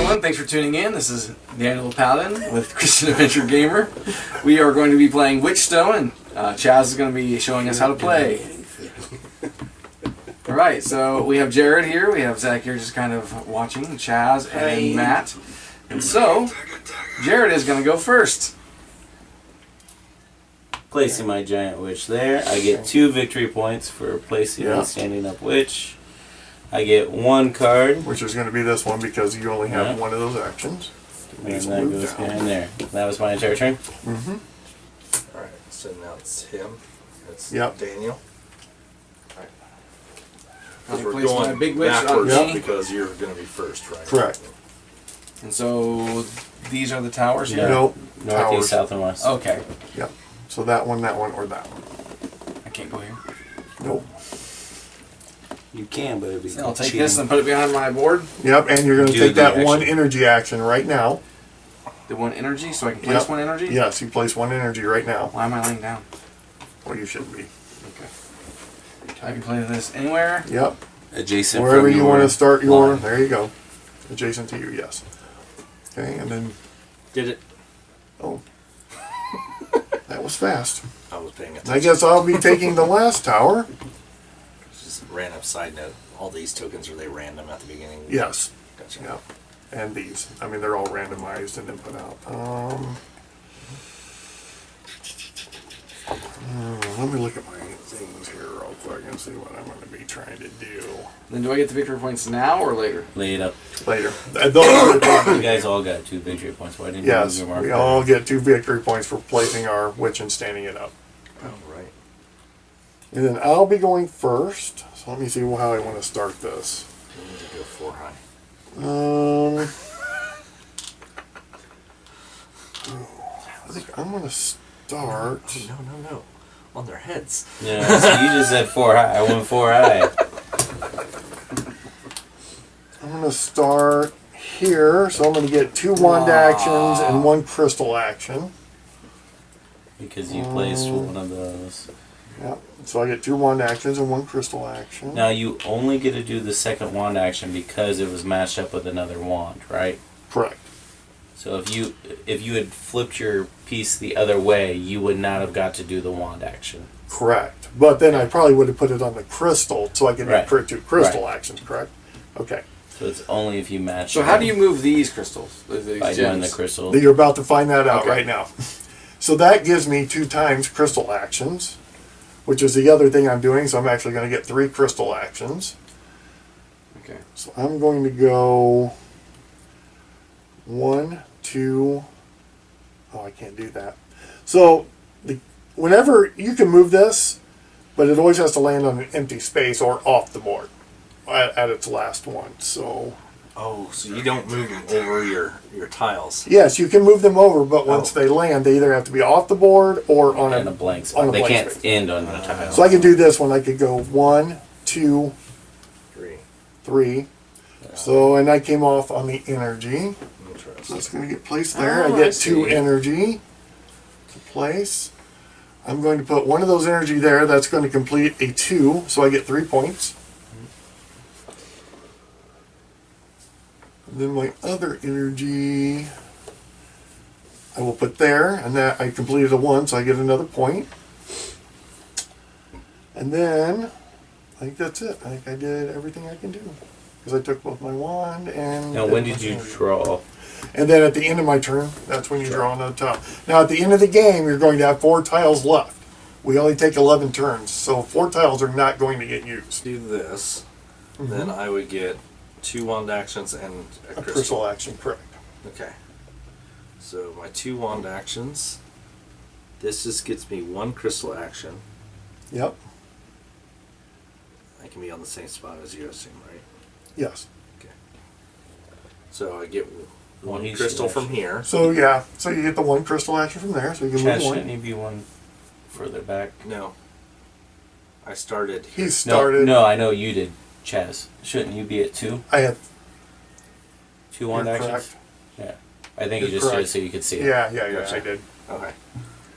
everyone. Thanks for tuning in. This is Daniel Paladin with Christian Adventure Gamer. We are going to be playing Witchstone, and Chaz is going to be showing us how to play. Alright, so we have Jared here. We have Zach here just kind of watching, Chaz and Matt. And so, Jared is going to go first. Placing my giant witch there. I get 2 victory points for placing my standing up witch. I get 1 card. Which is going to be this one because you only have one of those actions. And that goes down there. That was my entire turn? Mm-hmm. Alright, so now it's him. It's Daniel. Alright. Because we're going big witch backwards on me. because you're going to be first, right? Correct. And so, these are the towers here? Nope. North, east, south, and west. Okay. Yep. So that one, or that one. I can't go here. Nope. You can, but it'd be So I'll take this and put it behind my board. Yep, and you're going to take that one energy action right now. The 1 energy, so I can place 1 energy? Yes, you place 1 energy right now. Why am I laying down? Well, you should be. Okay. I can play this anywhere? Yep. Adjacent wherever from you want to start your... line. There you go. Adjacent to you, yes. Okay, and then... Did it? Oh. That was fast. I was paying attention. I guess I'll be taking the last tower. Just random side note. All these tokens, are they random at the beginning? Yes. Gotcha. Yep. And these. I mean, they're all randomized and then put out. Let me look at my things here real quick and see what I'm going to be trying to do. Then do I get the victory points now or later? Lay it up. Later. You guys all got 2 victory points. Why didn't you Yes, move your we marker? all get 2 victory points for placing our witch and standing it up. Oh, right. And then I'll be going first. So let me see how I want to start this. You need to go 4 high. I think I'm going to start. Oh, no. On their heads. Yeah, so you just said 4 high. I went 4 high. I'm going to start here. So I'm going to get 2 wand actions and 1 crystal action. Because you placed one of those. Yep. So I get 2 wand actions and 1 crystal action. Now you only get to do the second wand action because it was matched up with another wand, right? Correct. So if you had flipped your piece the other way, you would not have got to do the wand action. Correct. But then I probably would have put it on the crystal so I could do 2 crystal actions, correct? Okay. So it's only if you match. So how do you move these crystals? These by gems? doing the crystal? You're about to find that out right now. So that gives me 2 times crystal actions, which is the other thing I'm doing. So I'm actually going to get 3 crystal actions. Okay. So I'm going to go 1, 2. Oh, I can't do that. So whenever you can move this, but it always has to land on an empty space or off the board at its last one. So. Oh, so you don't move them over your tiles. Yes, you can move them over, but once they land, they either have to be off the board or on a blank spot. They can't end on the tile. So I could do this one. I could go 1, 2, 3. So, and I came off on the energy. So that's going to get placed there. I get 2 energy to place. I'm going to put 1 of those energy there. That's going to complete a 2, so I get 3 points. And then my other energy I will put there, and that I completed a 1, so I get another point. And then I think that's it. I think I did everything I can do because I took both my wand and. Now, when did you draw? And then at the end of my turn, that's when you draw another tile. Now, at the end of the game, you're going to have 4 tiles left. We only take 11 turns, so 4 tiles are not going to get used. Do this, then I would get 2 wand actions and a crystal action, correct. Okay. So my 2 wand actions, this just gets me 1 crystal action. Yep. I can be on the same spot as you, assume, right? Yes. Okay. So I get 1 Well, crystal from here. So, yeah. So you get the 1 crystal action from there, so you can Chad, move 1. shouldn't you be 1 further back? No. I started here. He started. No, I know you did, Chaz. Shouldn't you be at 2? I had. 2 wand actions? Correct. Yeah. I think you just did it so you could see it. Yeah, Gotcha. I did. Okay.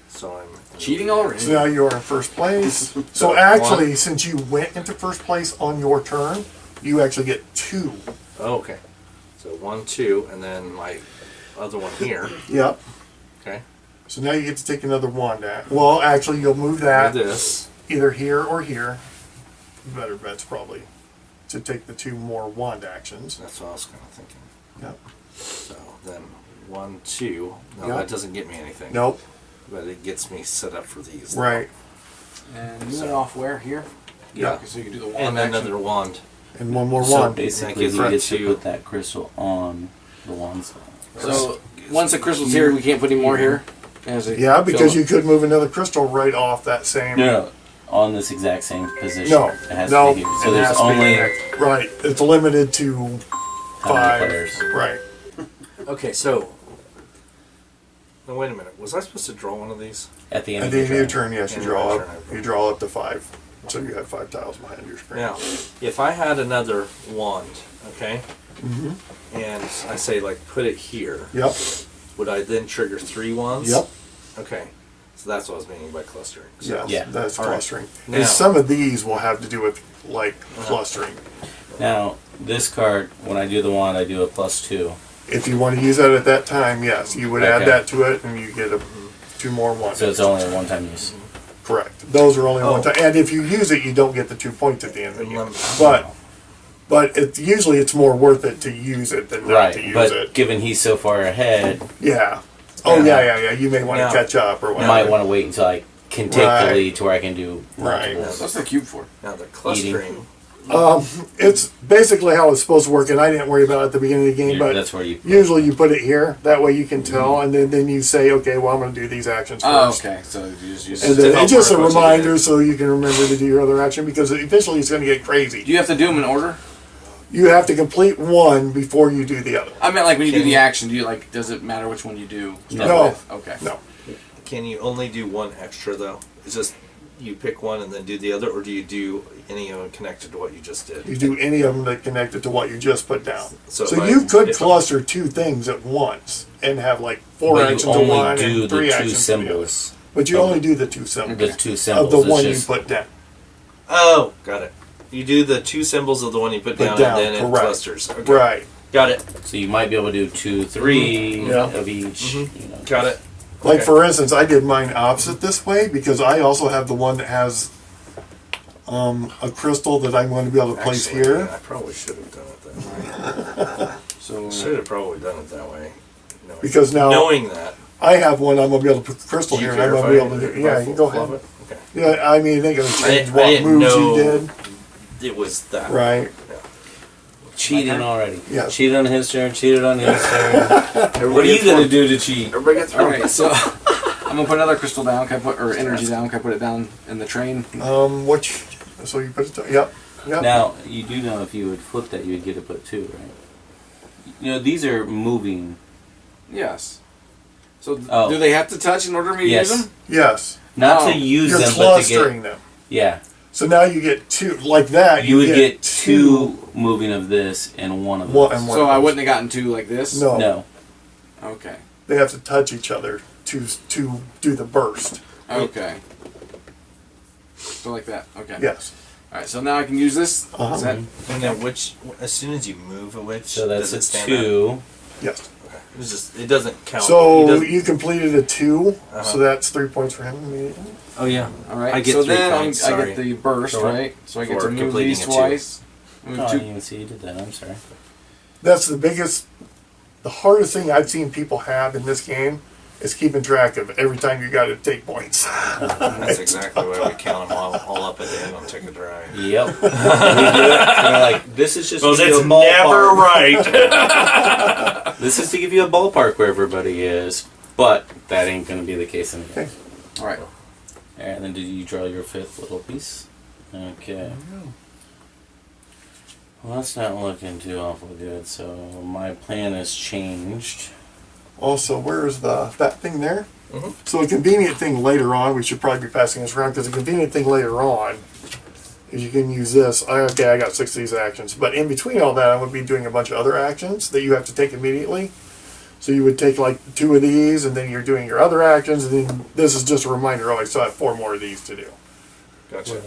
So I'm Cheating already. So now you're in first place. So actually, since you went into first place on your turn, you actually get 2. Oh, okay. So 1, 2, and then my other one here. Yep. Okay. So now you get to take another wand out. Well, actually, you'll move that This. either here or here. Better bet's probably to take the 2 more wand actions. That's what I was kind of thinking. Yep. So then 1, 2. No, Yep. that doesn't get me anything. Nope. But it gets me set up for these. Right. And you went off where? Here? Yeah. Okay, so you can do the wand And action. another wand. And one more So wand. basically, That he gives gets to you- put that crystal on the wand side. So once the crystal's here, we can't put any more here. As it Yeah, because fills you could move another crystal right off that same. No, on this exact same position. No. It has No. to be here. So it there's has to be only next. Right. It's limited to how many 5. players. Right. Okay, so. Now wait a minute. Was I supposed to draw one of these? At the end At of the end of your your turn. turn, yes, you End draw of my up. turn. You draw up to 5. So you have 5 tiles behind your screen. Now, if I had another wand, okay, Mm-hmm. and I say like put it here, Yep. would I then trigger 3 wands? Yep. Okay, so that's what I was meaning by clustering. So, Yes. Yeah. That's All right. clustering. Now- And some of these will have to do with like clustering. Now, this card, when I do the wand, I do a +2. If you want to use that at that time, yes, you would add Okay. that to it, and you get 2 more wands. So it's only a one-time use. Correct. Those are only Oh. one time. And if you use it, you don't get the 2 points at the end of the And game. lem- But usually it's more worth it to use it than not to Right, use but it. given he's so far ahead, Yeah. Oh Yeah. yeah. You may want to Now- catch up or I whatever. might want to wait until I can take Right. the lead to where I can do Right. multiples. What's the cube for? Now the clustering. It's basically how it's supposed to work, and I didn't worry about it at the beginning of the game. But That's where you. usually you put it here. That way you can tell, and then you say, okay, well I'm going to do these actions Oh, first. okay. So you just use And it. then help it's just a work what you reminder did. so you can remember to do your other action because eventually it's going to get crazy. Do you have to do them in order? You have to complete one before you do the other. I meant like when you do Can the you- action, do you like? Does it matter which one you do? start No. with? Okay. No. Can you only do one extra though? It's just you pick one and then do the other, or do you do any of them connected to what you just did? You do any of them that connected to what you just put down. So So if I- you could if I- cluster 2 things at once and have like 4 But you actions of only one do and the 3 two actions of the other. symbols. But you of only the- do the 2 symbols The 2 symbols. of the It's one you just- put down. Oh, got it. You do the 2 symbols of the one you put down, down, and then it correct. clusters. Okay. Right. Got it. So you might be able to do 2, 3 Yeah. of each. You know. Got it. Like Okay. for instance, I did mine opposite this way because I also have the one that has a crystal that I'm going to be able to place Actually, here. I probably should have done it that way. So Should have probably done it that way. Knowing, Because now knowing that. I have one I'm going to be able to put the crystal Do you here care and I'm if going to be able to I- do. if Yeah, I you can go flop ahead. it? Okay. Yeah, I mean, they're going to change I what didn't moves know- you did. It was that. Right. Cheating already. Yeah. Cheated on his turn, cheated on his turn. What are you going to do to cheat? Everybody gets all right. So I'm gonna put another crystal down. Can I put or energy down? Can I put it down in the train? So you put it. Yep. Yep. Now, you do know if you would flip that, you would get to put 2, right? You know, these are moving. Yes. So Oh. do they have to touch in order for me to Yes. use them? Yes. Not Oh. to use You're them, but to clustering get. them. Yeah. So now you get 2 like that. You would get 2 moving of this and 1 of this. One and one. So I wouldn't have gotten 2 like this. No. No. Okay. They have to touch each other to do the burst. Okay. So like that. Okay. Yes. All right. So now I can use this. Uh-huh. Is that? And then which, as soon as you move a witch, So that's does it a stand 2. Yes. up? Okay. It's just, it doesn't count. He So doesn't- you completed a 2, Uh-huh. so that's 3 points for him immediately. oh yeah. All right. I get so 3 then points. I Sorry. get the burst, For what? right? So I get For to move completing these a 2. twice. Move Oh, I 2. didn't even see you did that. I'm sorry. That's the biggest, the hardest thing I've seen people have in this game is keeping track of every time you got to take points. That's exactly why we count them all up at the end on Take a Drive. Yep. We do it. And we're like, this is just to give you a ballpark. right. This is to give you a ballpark where everybody is, but that ain't going to be the case in the game. Okay. All right. And then did you draw your 5th little piece? Okay. Well, that's not looking too awful good, so my plan has changed. Also, where's that thing there? Mhm. So a convenient thing later on, we should probably be passing this around because a convenient thing later on is you can use this. I got 6 of these actions, but in between all that, I would be doing a bunch of other actions that you have to take immediately. So you would take like 2 of these, and then you're doing your other actions, and then this is just a reminder. Oh, I still have 4 more of these to do. Gotcha.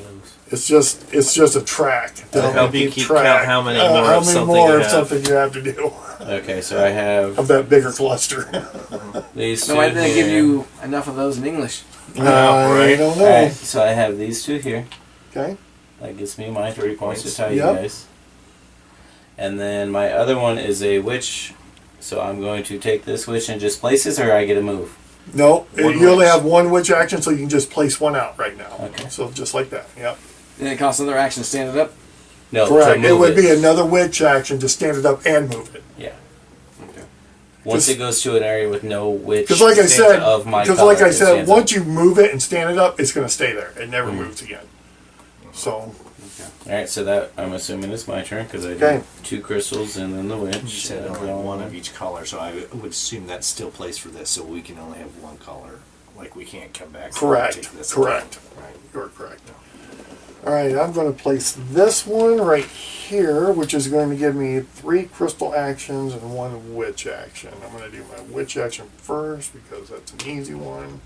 It's just a track To help you keep keep count how many more how of many something more you of have. something you have to do. Okay, so I have of that bigger cluster. these two No, I didn't here. give you enough of those in English. I right. don't know. Alright, so I have these two here. Okay. That gives me my 3 points to Points. tell Yep. you guys. And then my other one is a witch. So I'm going to take this witch and just place this, or I get a move. No, One you only witch. have one witch action, so you can just place one out right now. Okay. So just like that. Yep. Then it costs another action to stand it up. No, Correct. to It move would be another witch action to stand it up and move it. Yeah. Okay. Once Just- it goes to an area with no witch Because like I said, of my because color, like I it said, stands once you move it and stand it up, it's going to stay there. It never Mhm. moves again. So up. Alright, so that I'm assuming is my turn because I Okay. did 2 crystals and then the witch. You said And only then one of each color, so I would assume that's still placed for this, so we can only have one color. Like we can't come back. and correct. take this Correct. again. Right. You're correct. All right, I'm going to place this one right here, which is going to give me 3 crystal actions and 1 witch action. I'm going to do my witch action first because that's an easy one.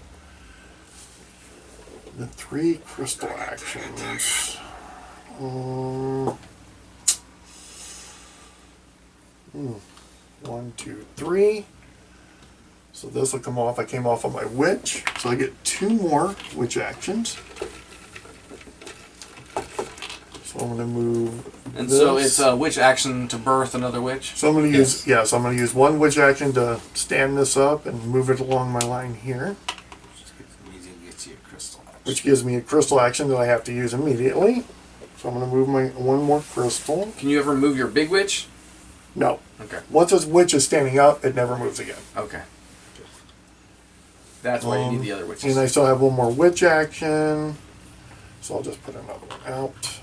The 3 crystal actions. 1, 2, 3. So this will come off. I came off of my witch, so I get 2 more witch actions. So I'm going to move. And this. so it's a witch action to birth another witch. So I'm going to Yes. use I'm going to use 1 witch action to stand this up and move it along my line here, Gets you a crystal action. which gives me a crystal action that I have to use immediately. So I'm going to move my 1 more crystal. Can you ever move your big witch? No, Okay. once this witch is standing up, it never moves again. Okay. That's why you need the other And witches. I still have 1 more witch action, so I'll just put another one out.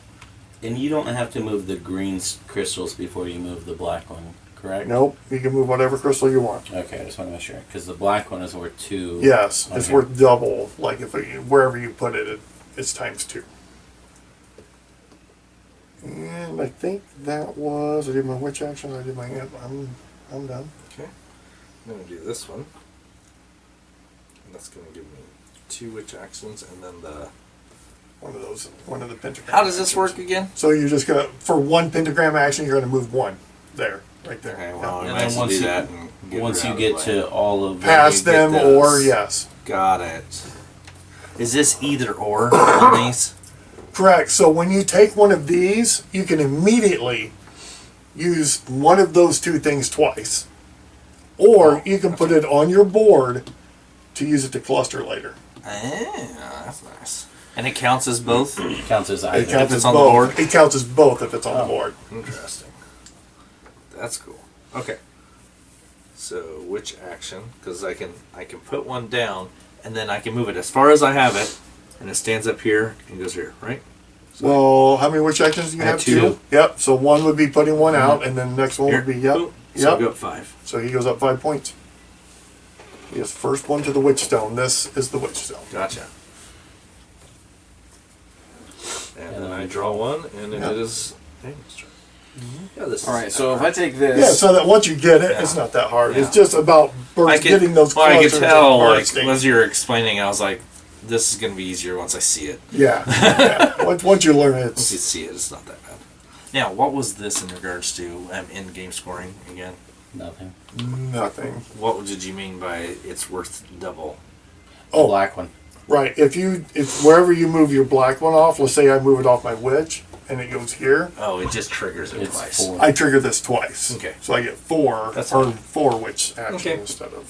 And you don't have to move the green crystals before you move the black one, correct? Nope, you can move whatever crystal you want. Okay, I just want to make sure. Because the black one is worth 2. Yes, it's Okay. worth double. Like if wherever you put it, it's times 2. And I think that was. I did my witch action. I did my. I'm done. Okay. I'm gonna do this one. And that's gonna give me 2 witch actions and then the. One of the pentagram. How does this actions. work again? So you're just gonna for 1 pentagram action, you're gonna move 1 there, right there. Okay, Yeah. well, And I then might once do you- that and get Once her you out get of the way. to all of Past you get them or those. yes. Got it. Is this either or on these? Correct. So when you take one of these, you can immediately use one of those 2 things twice. Or you can put it on your board to use it to cluster later. Ah, that's nice. And it counts as both? counts as It either. counts it's as on the both. board? It counts as both if it's on the board. Interesting. That's cool. Okay. So which action? Because I can put 1 down and then I can move it as far as I have it, and it stands up here and goes here, right? Well, how many witch actions do you I have have? 2. Yep. So 1 would be putting 1 out, and then the next one Here. would be yep. Boom. So I Yep. go up 5. So he goes up 5 points. He is first one to the Witchstone. This is the Witchstone. Gotcha. And And then then I draw 1, and then Yeah. it is Daniel's turn. Yeah, this is All right. So if I take this, Yeah, so that once you get it, it's Yeah. not that hard. Yeah. It's just about getting those well, I clusters could and tell, like, harvesting. as you were explaining, I was like, this is going to be easier once I see it. Yeah. yeah. Once you learn it, Once you it's see it, it's not that bad. Now, what was this in regards to in-game scoring again? Nothing. nothing. What did you mean by it's worth double? The Oh, black one. right. If wherever you move your black one off, let's say I move it off my witch and it goes here, Oh, it just triggers it It's twice. 4. I trigger this twice. Okay. So I get 4 That's or fine. 4 witch action Okay. instead of.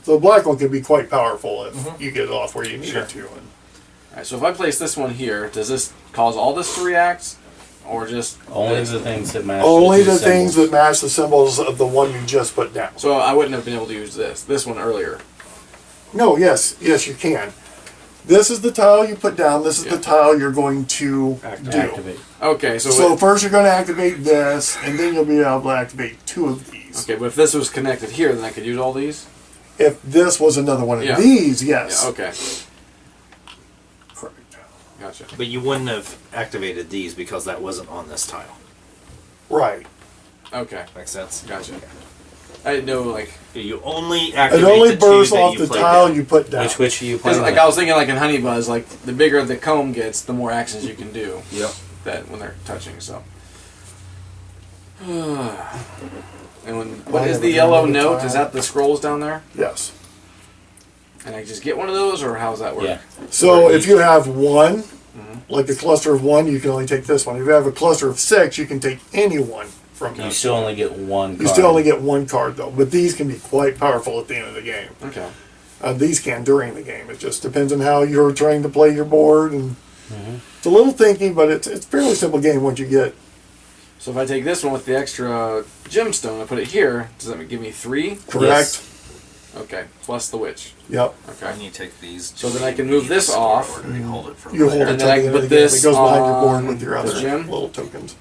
So the black one can be quite powerful if Mhm. you get it off where you need Sure. it to. And all right, so if I place this one here, does this cause all this to react, or just Only this? the things that match. only the the two things that symbols. match the symbols of the one you just put down. So I wouldn't have been able to use this one earlier. No, yes, you can. This is the tile you put down. This is Yeah. the tile you're going to do. activate. Okay, so, So first you're going to activate this, and then you'll be able to activate 2 of these. okay, but if this was connected here, then I could use all these. If this was another one of Yeah. these, yes. Yeah. Okay. Correct. Gotcha. But you wouldn't have activated these because that wasn't on this tile. Right. Okay. Makes sense? Gotcha. I didn't know, like, You only It activate only the 2 bursts that off you the played tile down. you put down. Which witch are you because playing? like I was thinking, like in Honey Buzz, like the bigger the comb gets, the more actions you can do. Yep. That when they're touching. So. And what is the yellow note? Is that the scrolls down there? Yes. And I just get one of those, or how does that work? Yeah. So if you have one, Mm-hmm. like a cluster of one, you can only take this one. If you have a cluster of 6, you can take any one from You those. still only get one card. You still only get one card though, but these can be quite powerful at the end of the game. Okay. These can during the game. It just depends on how you're trying to play your board, and Mm-hmm. it's a little thinky, but it's a fairly simple game once you get. So if I take this one with the extra gemstone and put it here, does that give me 3? Correct. Yes. Okay, plus the witch. Yep. Okay. And you take these. So then I can move this off. Or do we hold it for You hold later? it And till then I the can end of put the game. this It goes behind your board on with your the other gem? little tokens.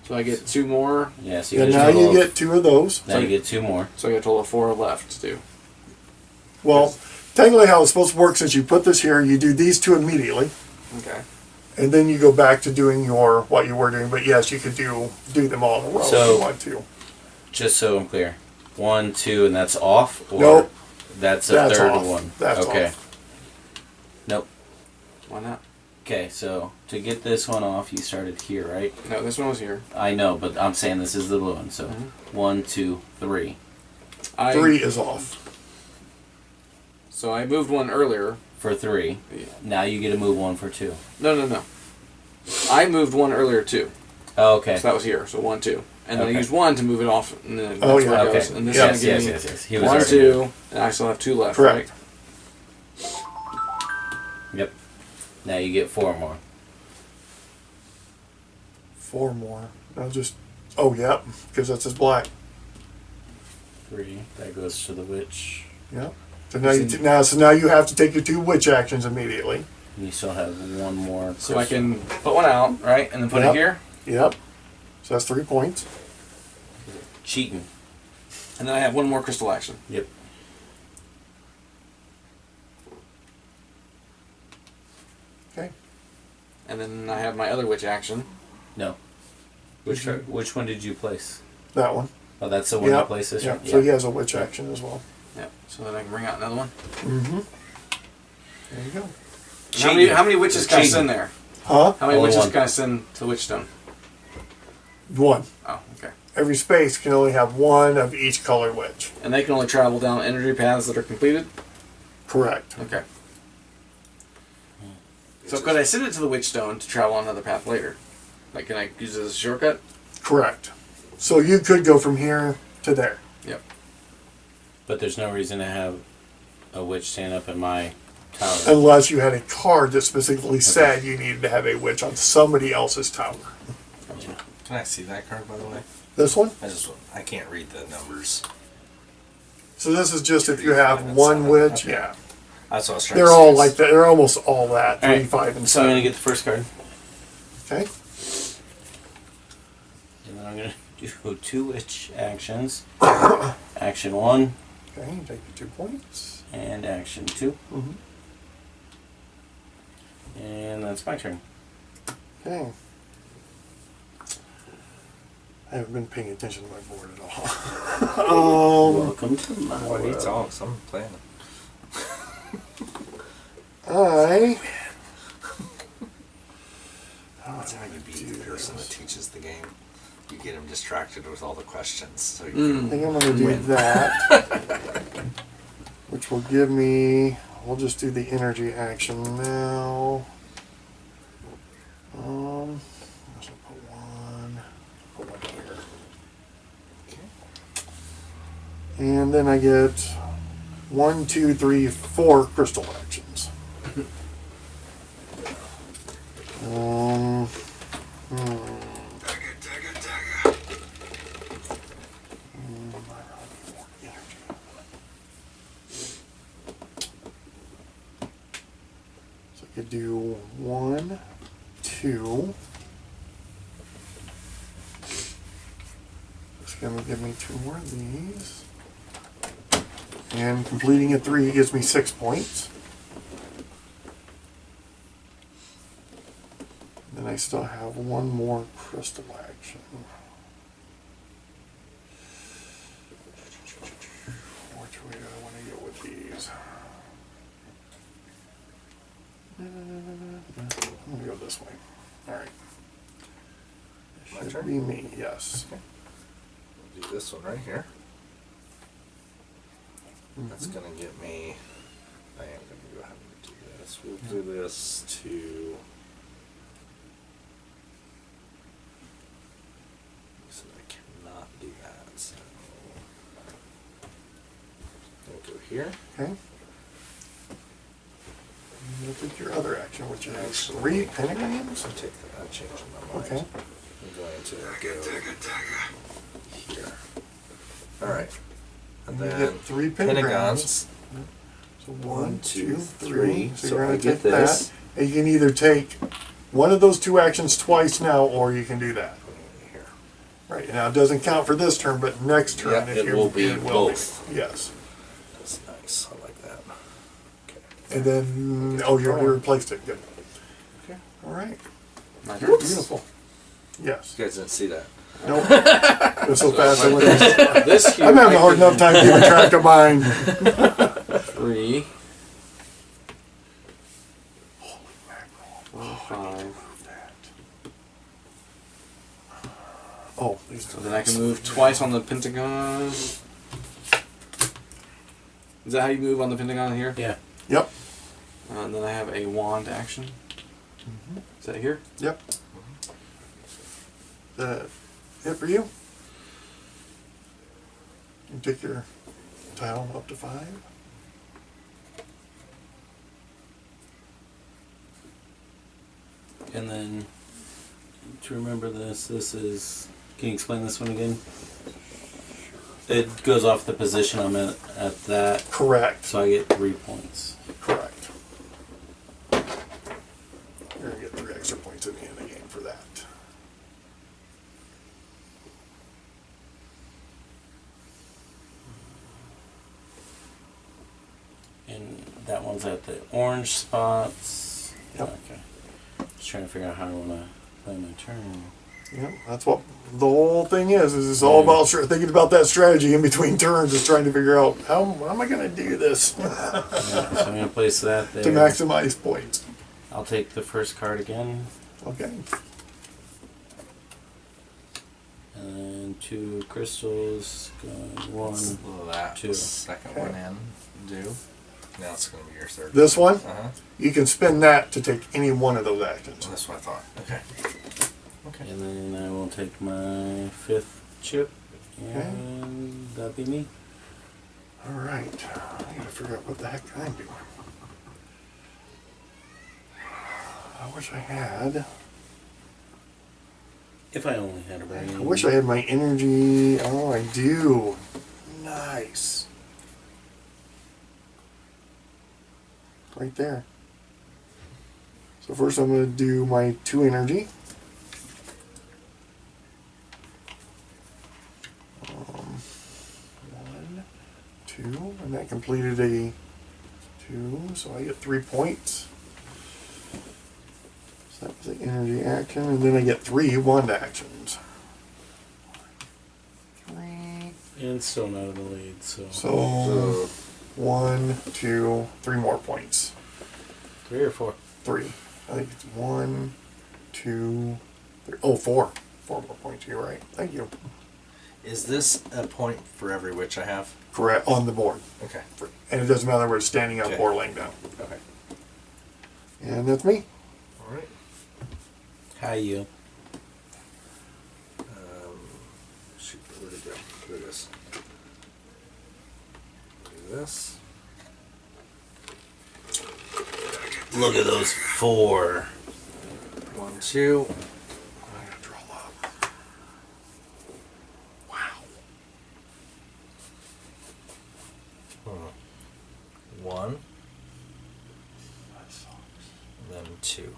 So I get 2 more. Yeah, so you And get now a you total of- get 2 of those. Now you get 2 more. So I get a total of 4 left to do. Well, technically how it's supposed to work, since you put this here, you do these 2 immediately, Okay. and then you go back to doing what you were doing. But yes, you could do them all in a row if So- you want to. Just so I'm clear. 1, 2, and that's off? Or Nope. That's a That's third off. one. That's okay. off. Nope. Why not? Okay, so to get this one off, you started here, right? No, this one was here. I know, but I'm saying this is the blue one. So Mm-hmm. 1, 2, 3. 3 is off. So I moved one earlier. For 3. Yeah. Now you get to move 1 for 2. No. I moved one earlier too. Oh, okay. So that was here. So 1, 2. And then I Okay. used 1 to move it off. And then that's Oh, where yeah. it Okay. goes. And this Yeah. is Yes, gonna yes, give me yes. He was 1, already 2, and I still have 2 left. Correct. Right? Yep. Now you get 4 more. 4 more. I'll just. Oh, yep, because that's his black. 3. That goes to the witch. Yep. So now you have to take your 2 witch actions immediately. And you still have 1 more. So I crystal. can put one out, right? And then put Yep. it here. Yep. So that's 3 points. Cheating. And then I have 1 more crystal action. Yep. Okay. And then I have my other witch action. No. Which one did you place? That one. Oh, that's the one you Yep. placed this Yep. one? So he has a witch action as well. Yeah. So then I can bring out another one. Mm-hmm. There you go. How many witches can I Cheating. send there? Huh? How many Only witches one. can I send to Witchstone? 1. Oh, okay. Every space can only have 1 of each color witch. And they can only travel down energy paths that are completed? Correct. Okay. So could I send it to the Witchstone to travel on another path later? Like, can I use it as a shortcut? Correct. So you could go from here to there. Yep. But there's no reason to have a witch stand up in my tower. Unless you had a card that specifically said you needed to have a witch on somebody else's tower. Can I see that card, by the way? This one? I can't read the numbers. So this is just if you have 1 witch. Okay. Yeah. That's what I was trying They're to say. all like that. They're almost all that. 3, Alright, 5, and So I'm 7. going to get the first card. Okay. And then I'm going to do 2 witch actions. Action 1 Okay, you take your 2 points. and action 2. Mhm. And that's my turn. Okay. I haven't been paying attention to my board at all. Welcome to my What he world. talks, I'm playing. I That's how you beat do the person that this. teaches the game. You get him distracted with all the questions. So you I think I'm going to do that. Which will give me. We'll just do the energy action now. Let's put one here. And then I get 1, 2, 3, 4 crystal actions. So I could do 1, 2. It's going to give me 2 more of these. And completing a 3 gives me 6 points. Then I still have 1 more crystal action. Which way do I want to go with these? I'm going to go this way. Alright. My Should turn? be me, yes. do this one right here. That's gonna get me. I am gonna go ahead and do this. We'll do this to. So I cannot do that. So we'll go here. Okay. Look at your other action, which is 3 pentagrams. I'll take that. I'm changing my mind. Okay. I'm going to go here. All right. And You then get 3 pentagons. So 1, 2, 3. So So you're I going to get take that. this. And you can either take one of those 2 actions twice now, or you can do that. Here. Right. Now it doesn't count for this turn, but next turn, Yeah, if it you will be it both. Yes. That's nice. I like that. Okay. And then, oh, you already replaced it. Good. Okay. All right. My turn. Beautiful. Yes. You guys didn't see that. Nope. It was so fast. I wouldn't- This here, I'm having a I hard can- enough time keeping track of mine. 3, 4, 5. Oh, these So then I can move twice on the pentagon. Is that how you move on the pentagon here? Yeah. Yep. And then I have a wand action. Is that here? Yep. It for you? You take your tile up to 5. And then to remember this is. Can you explain this one again? It goes off the position I'm at that, Correct. so I get 3 points. Correct. You're gonna get 3 extra points at the end of the game for that. And that one's at the orange spots. Yep. Okay. Just trying to figure out how I want to play my turn. Yeah, that's what the whole thing is it's all about thinking about that strategy in between turns, is trying to figure out how am I going to do this Yeah, so I'm going to place that there. to maximize points. I'll take the first card again. Okay. And then 2 crystals. Going 1. That 2. second Okay. one in. Do. Now it's going to be your third. This one, Uh-huh. you can spend that to take any one of those actions. That's what I thought. Okay. Okay. And then I will take my 5th chip. And that'd be me. All right. I gotta figure out what the heck I'm doing. I wish I had. If I only had a brain. I wish I had my energy. Oh, I do. Nice. Right there. So first I'm going to do my 2 energy. 1, 2, and that completed a 2, so I get 3 points. So that was the energy action, and then I get 3 wand actions. 3. And still not in the lead, so. So 1, 2, 3 more points. 3 or 4? 3. I think it's 1, 2, 3. Oh, 4. 4 more points. You're right. Thank you. Is this a point for every witch I have? Correct. On the board. Okay. And it doesn't matter whether it's standing up Okay. or laying down. Okay. And that's me. All right. Hi, you. Shoot, where'd it go? There it is. Do this. Look at those 4. 1, 2. I'm gonna draw up. Wow. 1. Then 2.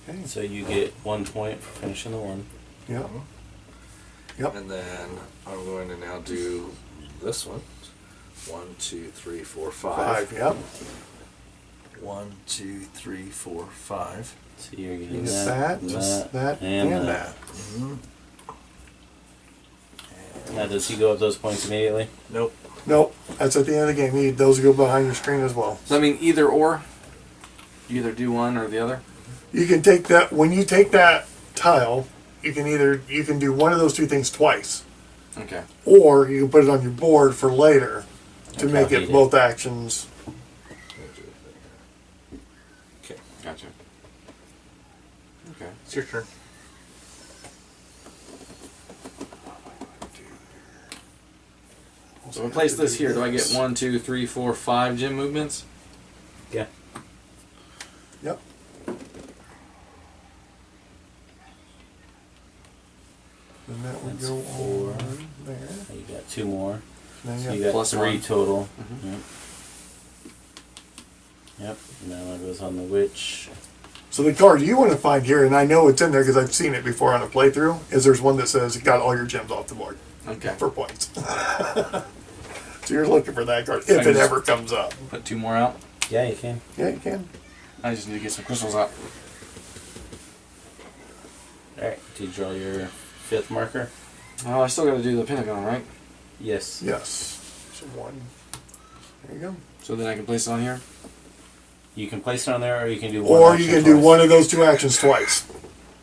Okay. So you get 1 point for finishing the 1. Yep. Yep. And then I'm going to now do this one. 1, 2, 3, 4, 5. 5. Yep. 1, 2, 3, 4, 5. So you're You getting get that, and and that. that. Now, does he go up those points immediately? Nope. Nope. That's at the end of the game. Those go behind your screen as well. So I mean either or? You either do one or the other? You can take that when you take that tile. You can do one of those 2 things twice. Okay. Or you can put it on your board for later to Okay, make I'll it heat both actions. Okay, Gotcha. Okay. it's your turn. So if I place this here, do I get 1, 2, 3, 4, 5 gym movements? Yeah. Yep. And that would That's go 4. on there. You got 2 more. Then So you you got got plus 3 1. total. Mhm. Yep. Yep. Now that goes on the witch. So the card you want to find here, and I know it's in there because I've seen it before on a playthrough, is there's one that says got all your gems off the board Okay. for points. So you're looking for that card I if can it just- ever comes up. Put 2 more out. Yeah, you can. Yeah, you can. I just need to get some crystals out. Alright. Do you draw your 5th marker? Oh, I still got to do the pentagon, right? Yes. Yes. So one. There you go. So then I can place it on here. You can place it on there, or you can do one. Or you action can do twice. one of those 2 actions twice.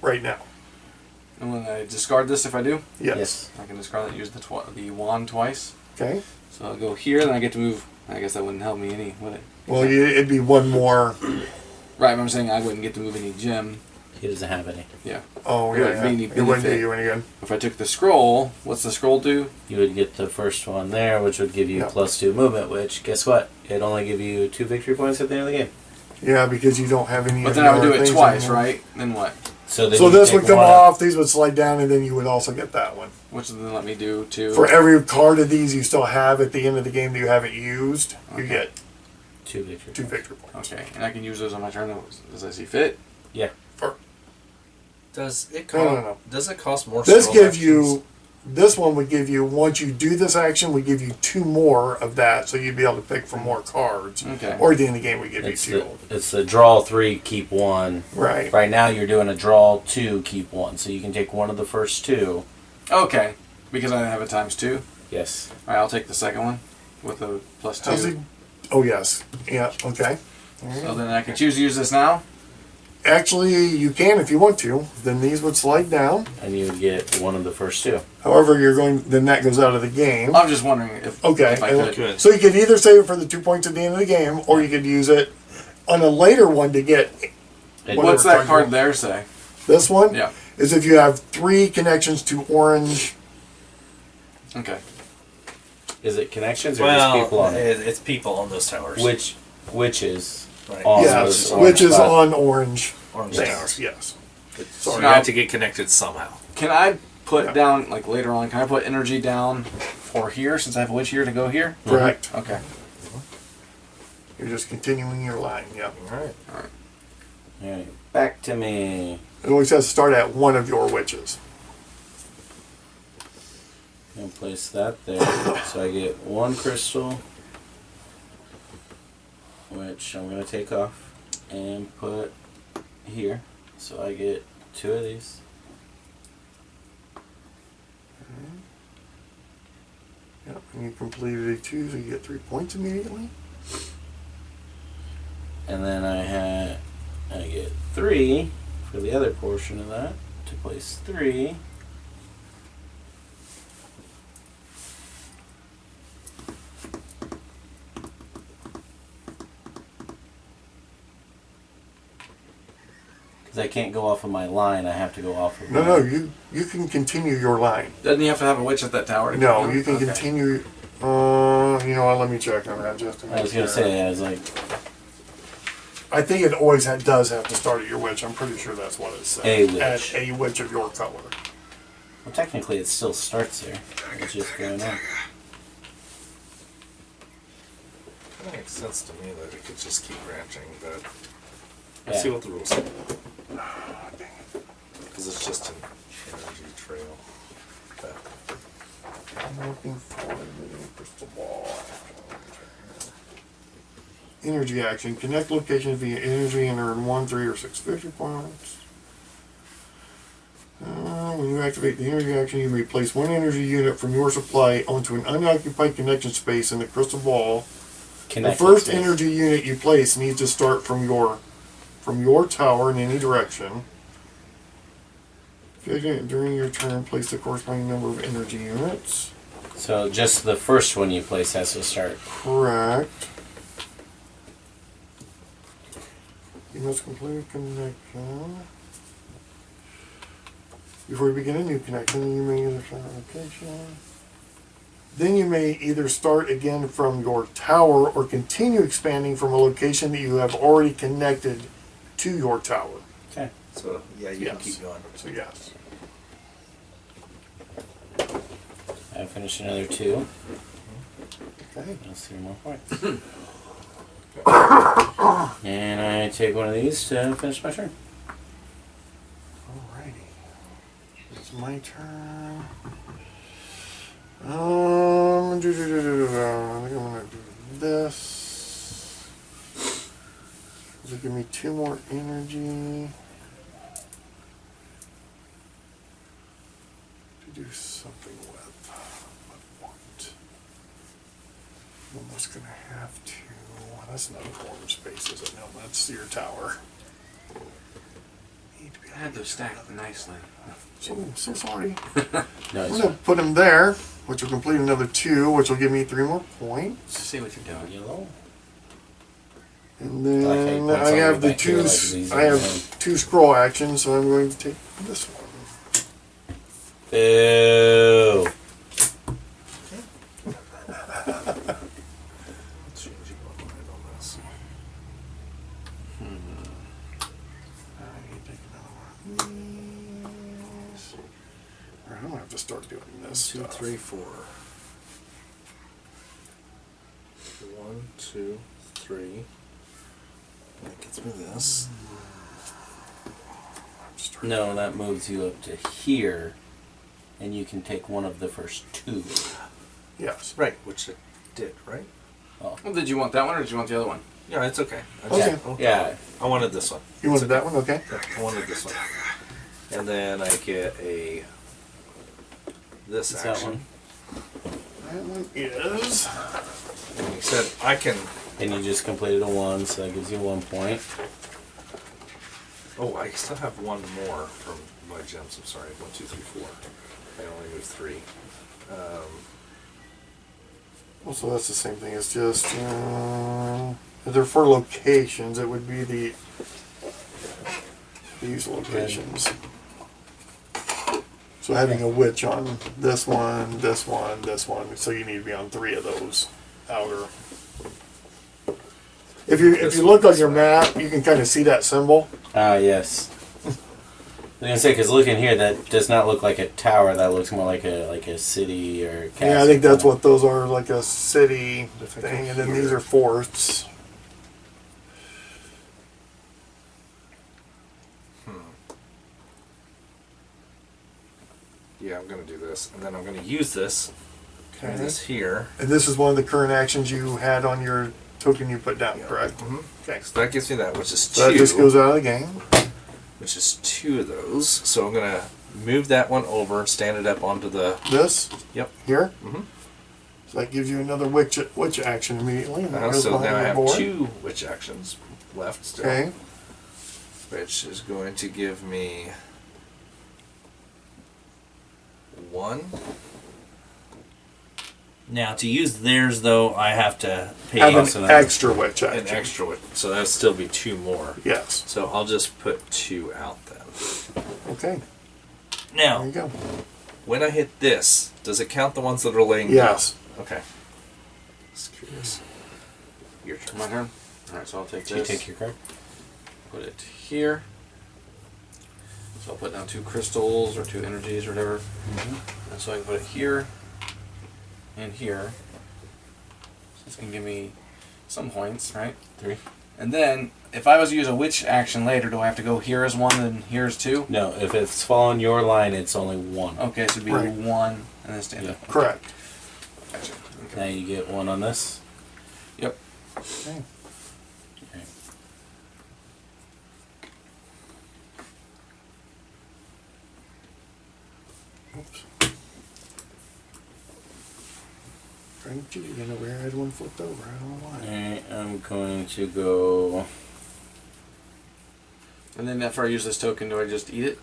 Right now. And when I discard this, if I do, Yes. I can discard it and use the wand twice. Okay. So I'll go here, then I get to move. I guess that wouldn't help me any, would it? Well, it'd be one more. Right, but I'm saying I wouldn't get to move any gem. He doesn't have any. Yeah. Oh, It yeah. wouldn't be any It wouldn't do benefit. you any good. If I took the scroll, what's the scroll do? You would get the first one there, which would give you Yeah. +2 movement, which, guess what? It'd only give you 2 victory points at the end of the game. Yeah, because you don't have any. But of then the I would do other it things twice, anymore. right? Then what? So, then So you this take would come one out. off, these would slide down, and then you would also get that one. Which then let me do two. For every card of these you still have at the end of the game that you haven't used, you Okay. get 2 victory 2 points. victory points. Okay, and I can use those on my turn as I see fit. Yeah. Does it No, cost? no, no. Does it cost more? This scroll gives actions? you, this one would give you, once you do this action, we give you 2 more of that, so you'd be able to pick for more cards. Okay. Or at the end of the game, we give It's you 2. it's the draw 3, keep 1. Right. Right now, you're doing a draw 2, keep 1. So you can take one of the first 2. Okay, because I have it times 2. Yes. All right, I'll take the second one with the plus 2. How's he? Oh, yes. Yeah, okay. So then I can choose to use this now. Actually, you can if you want to. Then these would slide down. And you would get one of the first 2. However, you're going. Then that goes out of the game. I'm just wondering if Okay. if I and- could. Good. So you could either save it for the 2 points at the end of the game, or you could use it on a later one to get And Whatever What's that card card you- there say? this one. Yeah. Is if you have 3 connections to orange. Okay. is it connections or just people Well, on it? it's people on those towers. Which is right. on Yes, those which is orange on orange orange things. towers. Yes. So you Now- have to get connected somehow. Can I put Yeah. down, like later on, can I put energy down for here since I have a witch here to go here? Correct. Okay. You're just continuing your line. Yep. All right. Alright, back to me. It always says start at one of your witches. And place that there. So I get 1 crystal, which I'm going to take off and put here. So I get 2 of these. Yep. And you completed a 2, so you get 3 points immediately. And then I get 3 for the other portion of that to place 3. Because I can't go off of my line, I have to go off of No, my... no, you can continue your line. Doesn't he have to have a witch at that tower? to No, keep you can going? Okay. continue. You know what? Let me check on that just to make I was going to sure. say, I was like, I think it always does have to start at your witch. I'm pretty sure that's what it says. A witch. At a witch of your color. well, technically it still starts there. It's just going on. It makes sense to me that it could just keep branching, but Yeah. let's see what the rules say. Because it's just an energy trail. But I'm looking for the crystal ball. Energy action. Connect locations via energy and earn 1, 3, or 6 victory points. When you activate the energy action, you may place 1 energy unit from your supply onto an unoccupied connection space in the crystal ball. Connected The first space. energy unit you place needs to start from your tower in any direction. During your turn, place the corresponding number of energy units. So just the first one you place has to start. Correct. You must complete a connection. Before you begin a new connection, you may either start a location. Then you may either start again from your tower or continue expanding from a location that you have already connected to your tower. Okay. So yeah, you can Yes. keep going. So yes. I finished another 2. Okay. That's 3 more points. And I take one of these to finish my turn. Alrighty. It's my turn. I think I'm gonna do this. It'll give me 2 more energy to do something with. But what? I'm almost gonna have to. That's not a corner space, is it? No, that's your tower. Need to be I had those stacked nicely. so sorry. No, I'm it's gonna put him there, which will complete another 2, which will give me 3 more points. See what you're doing. yellow. And Okay, then points I all have the way the back here, 2. like these I are have 2 scroll actions, so I'm going to take this one. Boo. Changing my mind on this. I need to take another one of these. Alright, I'm gonna have to start doing this 2, stuff. 3, 4. 1, 2, 3. That gets me this. No, that moves you up to here, and you can take one of the first 2. Yes. Right, which it did, right? Oh, Well, did you want that one or did you want the other one? Yeah, it's okay. Okay. yeah. I wanted this one. You wanted that one? Okay. Yeah, I wanted this one. And then I get this It's that action. one. That one is. And he said I can. And you just completed a 1, so that gives you 1 point. Oh, I still have 1 more from my gems. I'm sorry. 1, 2, 3, 4. I only moved 3. Well, so that's the same thing. It's just if they're for locations. It would be these locations. So having a witch on this one, this one, this one. So you need to be on 3 of those outer. If you look on your map, you can kind of see that symbol. Ah, yes. I was gonna say, because looking here, that does not look like a tower. That looks more like a city or castle. Yeah, I think that's what those are, like a city If I thing, go and then here. these are forts. Yeah, I'm going to do this. And then I'm going to use this. Okay. And this here. And this is one of the current actions you had on your token you put down, Yeah. correct? Mhm. Okay. So that gives me that, which is 2. So that just goes out of the game. Which is 2 of those. So I'm going to move that one over, stand it up onto the. This Yep. here. Mhm. So that gives you another witch action immediately. And that goes So behind now I your have board. 2 witch actions left still. Okay. Which is going to give me 1. Now to use theirs though, I have to pay Have also an that- extra witch an action. extra one. So that'll still be 2 more. Yes. So I'll just put 2 out then. Okay. Now, There you go. when I hit this, does it count the ones that are laying Yes. down? Okay. Just curious. Your turn. My turn. All right, so I'll take Did you this. take your card? Put it here. So I'll put down 2 crystals or 2 energies or whatever. And so I can put it here and here. So it's going to give me some points, right? 3. And then, if I was to use a witch action later, do I have to go here as 1 and here as 2? No, if it's following your line, it's only 1. Okay, so it'd be Right. 1 and then stand up. Correct. Gotcha. Now Okay. you get 1 on this. Yep. Okay. Okay. Oops. Trying to cheat again over here. I had one flipped over. I don't know why. Alright, I'm going to go. And then after I use this token, do I just eat it?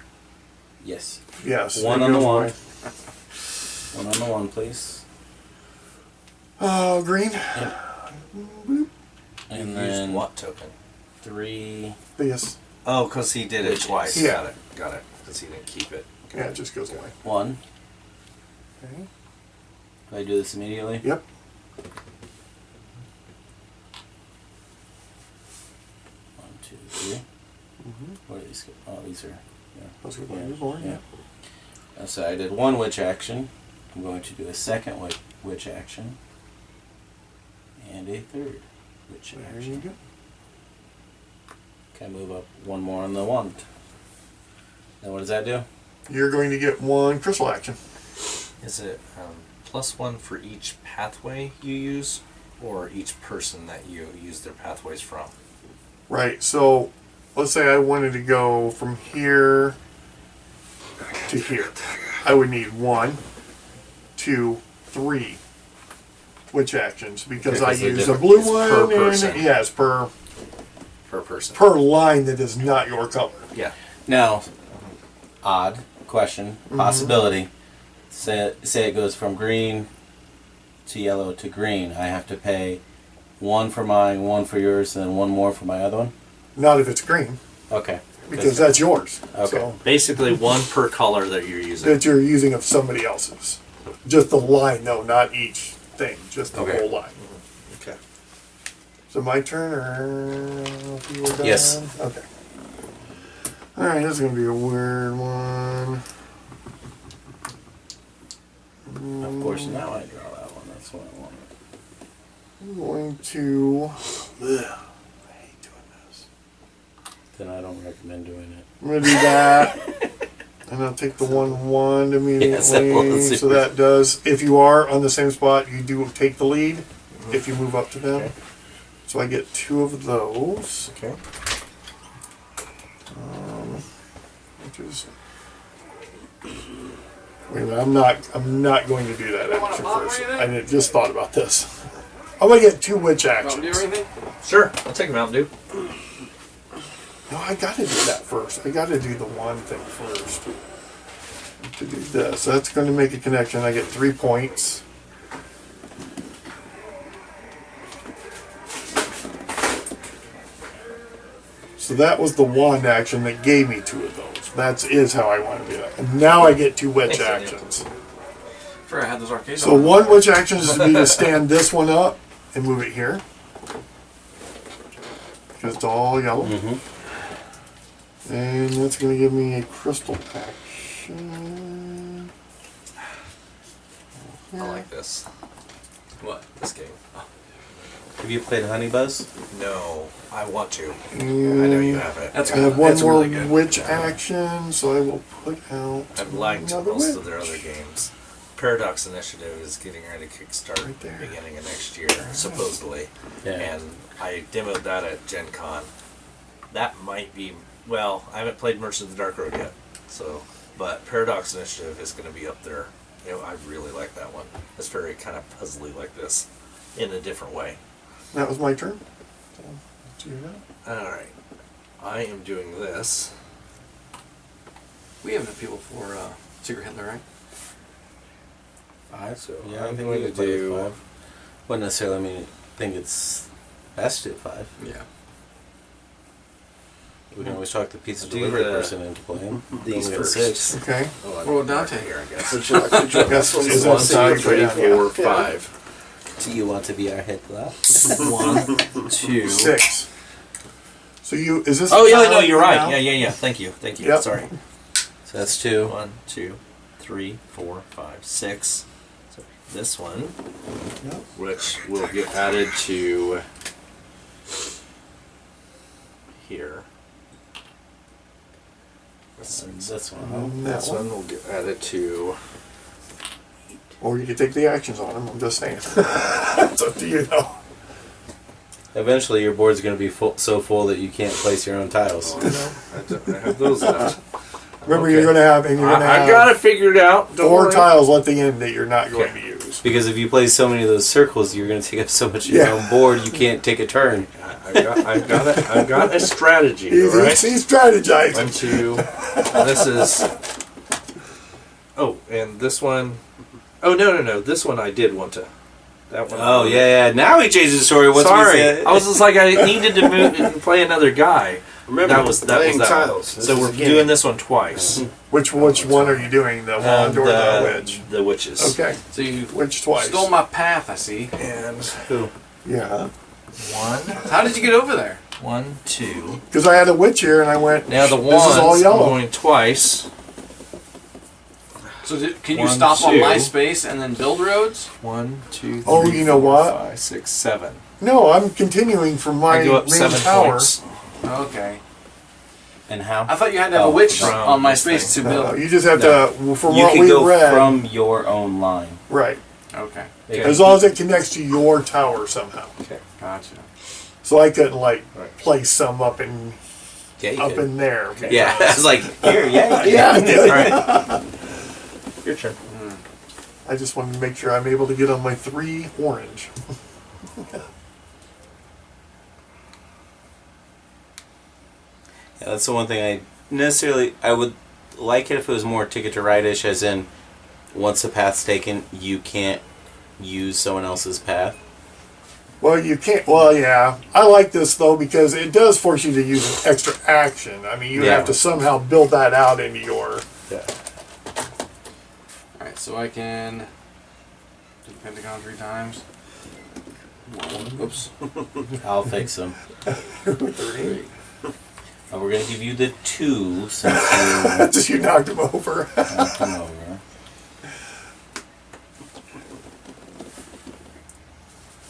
Yes. Yes. One it on the goes one. away. One on the one, please. Oh, green. And Used then what token? 3. This. Oh, because he did it Witches. twice. Yeah. Got it. Because he didn't keep it. Yeah, it just goes away. 1. Okay. Do I do this immediately? Yep. 1, 2, 3. Where are these? Oh, these are. Yeah. Those go by Yeah. your board. Yeah. Yeah. So I did 1 witch action. I'm going to do a second witch action. And a third witch There action. you go. Can I move up 1 more on the wand? Now what does that do? You're going to get 1 crystal action. Is it +1 for each pathway you use, or each person that you use their pathways from? Right. So, let's say I wanted to go from here to here. I would need 1, 2, 3 witch actions because Okay, I 'cause they're use a different. blue It's one. per and person. yes, per Per person. line that is not your color. Yeah. Now, odd question, possibility. Say it goes from green to yellow to green. I have to pay 1 for mine, 1 for yours, and then 1 more for my other one? Not if it's green Okay. because that's yours. Okay. So, Basically, 1 per color that you're using. that you're using of somebody else's. Just the line, though, not each thing. Just the Okay. whole line. Okay. So my turn, or if you were done? Yes. Okay. All right, this is gonna be a weird one. Of course, now I draw that one. That's what I wanted. I'm going to. Ugh, I hate doing this. Then I don't recommend doing it. I'm gonna do that, and I'll take the 1/1 immediately. Yes, that was So that does. If you are on the same spot, you do take the lead. If you move up to them. Okay. So I get 2 of those. Okay. Which is. Wait a minute, I'm not going to do that action first. I just thought about this. I'm gonna get 2 witch actions. Sure. I'll take a Mountain Dew. No, I gotta do that first. I gotta do the one thing first. To do this. That's gonna make a connection. I get 3 points. So that was the wand action that gave me 2 of those. That is how I want to do that. And now I get 2 witch Thanks, Daniel. actions. Forgot I had those arcades So on. 1 witch action is to be to stand this one up and move it here. Because it's all yellow. And that's going to give me a crystal action. I like this. What? This game. Have you played Honey Buzz? No, I want to. I And know you have it. That's I good. have 1 That's more really good. witch action, so I will put out I've liked another most of their witch. other games. Paradox Initiative is getting ready to kickstart Right there. beginning of next year, supposedly. Yeah. And I demoed that at Gen Con. That might be, well, I haven't played Merchants of the Dark Road yet, so, but Paradox Initiative is going to be up there. You know, I really like that one. It's very kind of puzzly like this, in a different way. That was my turn. So, do that. Alright, I am doing this. We have enough people for Secret Hitler, right? 5? So Yeah, I I'm think going we to could play with do- 5. Wouldn't necessarily think it's best to do 5. Yeah. We can always talk the pizza Do delivery the- person into playing. These At first. 6. Okay. Oh, I Well, don't mark Dante. it here, I guess. Yes, One, is that 2, side 3, for you? 4, 5. Do you want to be our head clap? 1, 2. 6. So you is this? Oh the yeah, no, tile you're now? right. Yeah. Thank you. Yep. Sorry. So that's 2. 1, 2, 3, 4, 5, 6. So this one, Yep. which will get added to here. This one. And that This one. one will get added to. Or you can take the actions on them. I'm just saying. It's up to you, though. Eventually, your board's going to be so full that you can't place your own tiles. I have those left. Remember, Okay. you're gonna have, and you're gonna I have got it figured out. Don't 4 worry. tiles at the end that you're not going Okay. to use. Because if you place so many of those circles, you're going to take up so much of your Yeah. own board, you can't take a turn. I've got a strategy. He's All right. strategizing. 1, 2. This is Oh, and this one. Oh no! This one I did want to. That one. Oh yeah. Now he changes the story. What's Sorry, I was just like I needed to move and play another guy. Remember, that was playing that one. tiles. This So is we're a game. doing this one twice. Which one are you doing? The wand or the witch? The witches. Okay, So you witch twice. stole my path, I see. And Who? Yeah, How did you get over there? 1, 2. because I had a witch here and I went. Now the This is all wands. I'm yellow. going twice. So can you 1, stop on 2. my space and then build roads? 1, 2, 3. Oh, you know 4, what? 5, 6, 7. No, I'm continuing from my I go up main 7 tower. points. Okay. And how? I thought you had to have a Oh, witch from on my this space to No, build. you just have to. From You what can we go read, from your own line. right? Okay. As long as it connects to your tower somehow. Okay. Gotcha. So I couldn't like Right. place some up in there. Okay. Yeah, it's like here, yeah, Yeah, I All did. right. Your turn. I just wanted to make sure I'm able to get on my 3 orange. Yeah, that's the one thing I would like it if it was more Ticket to Ride-ish, as in once the path's taken, you can't use someone else's path. Well, you can't. Well, yeah. I like this though because it does force you to use an extra action. I mean, you Yeah. have to somehow build that out into your. Alright, so I can do Pentagon 3 times. Oops. I'll fix them. 3. We're gonna give you the 2 since Just you knocked him over. you come over.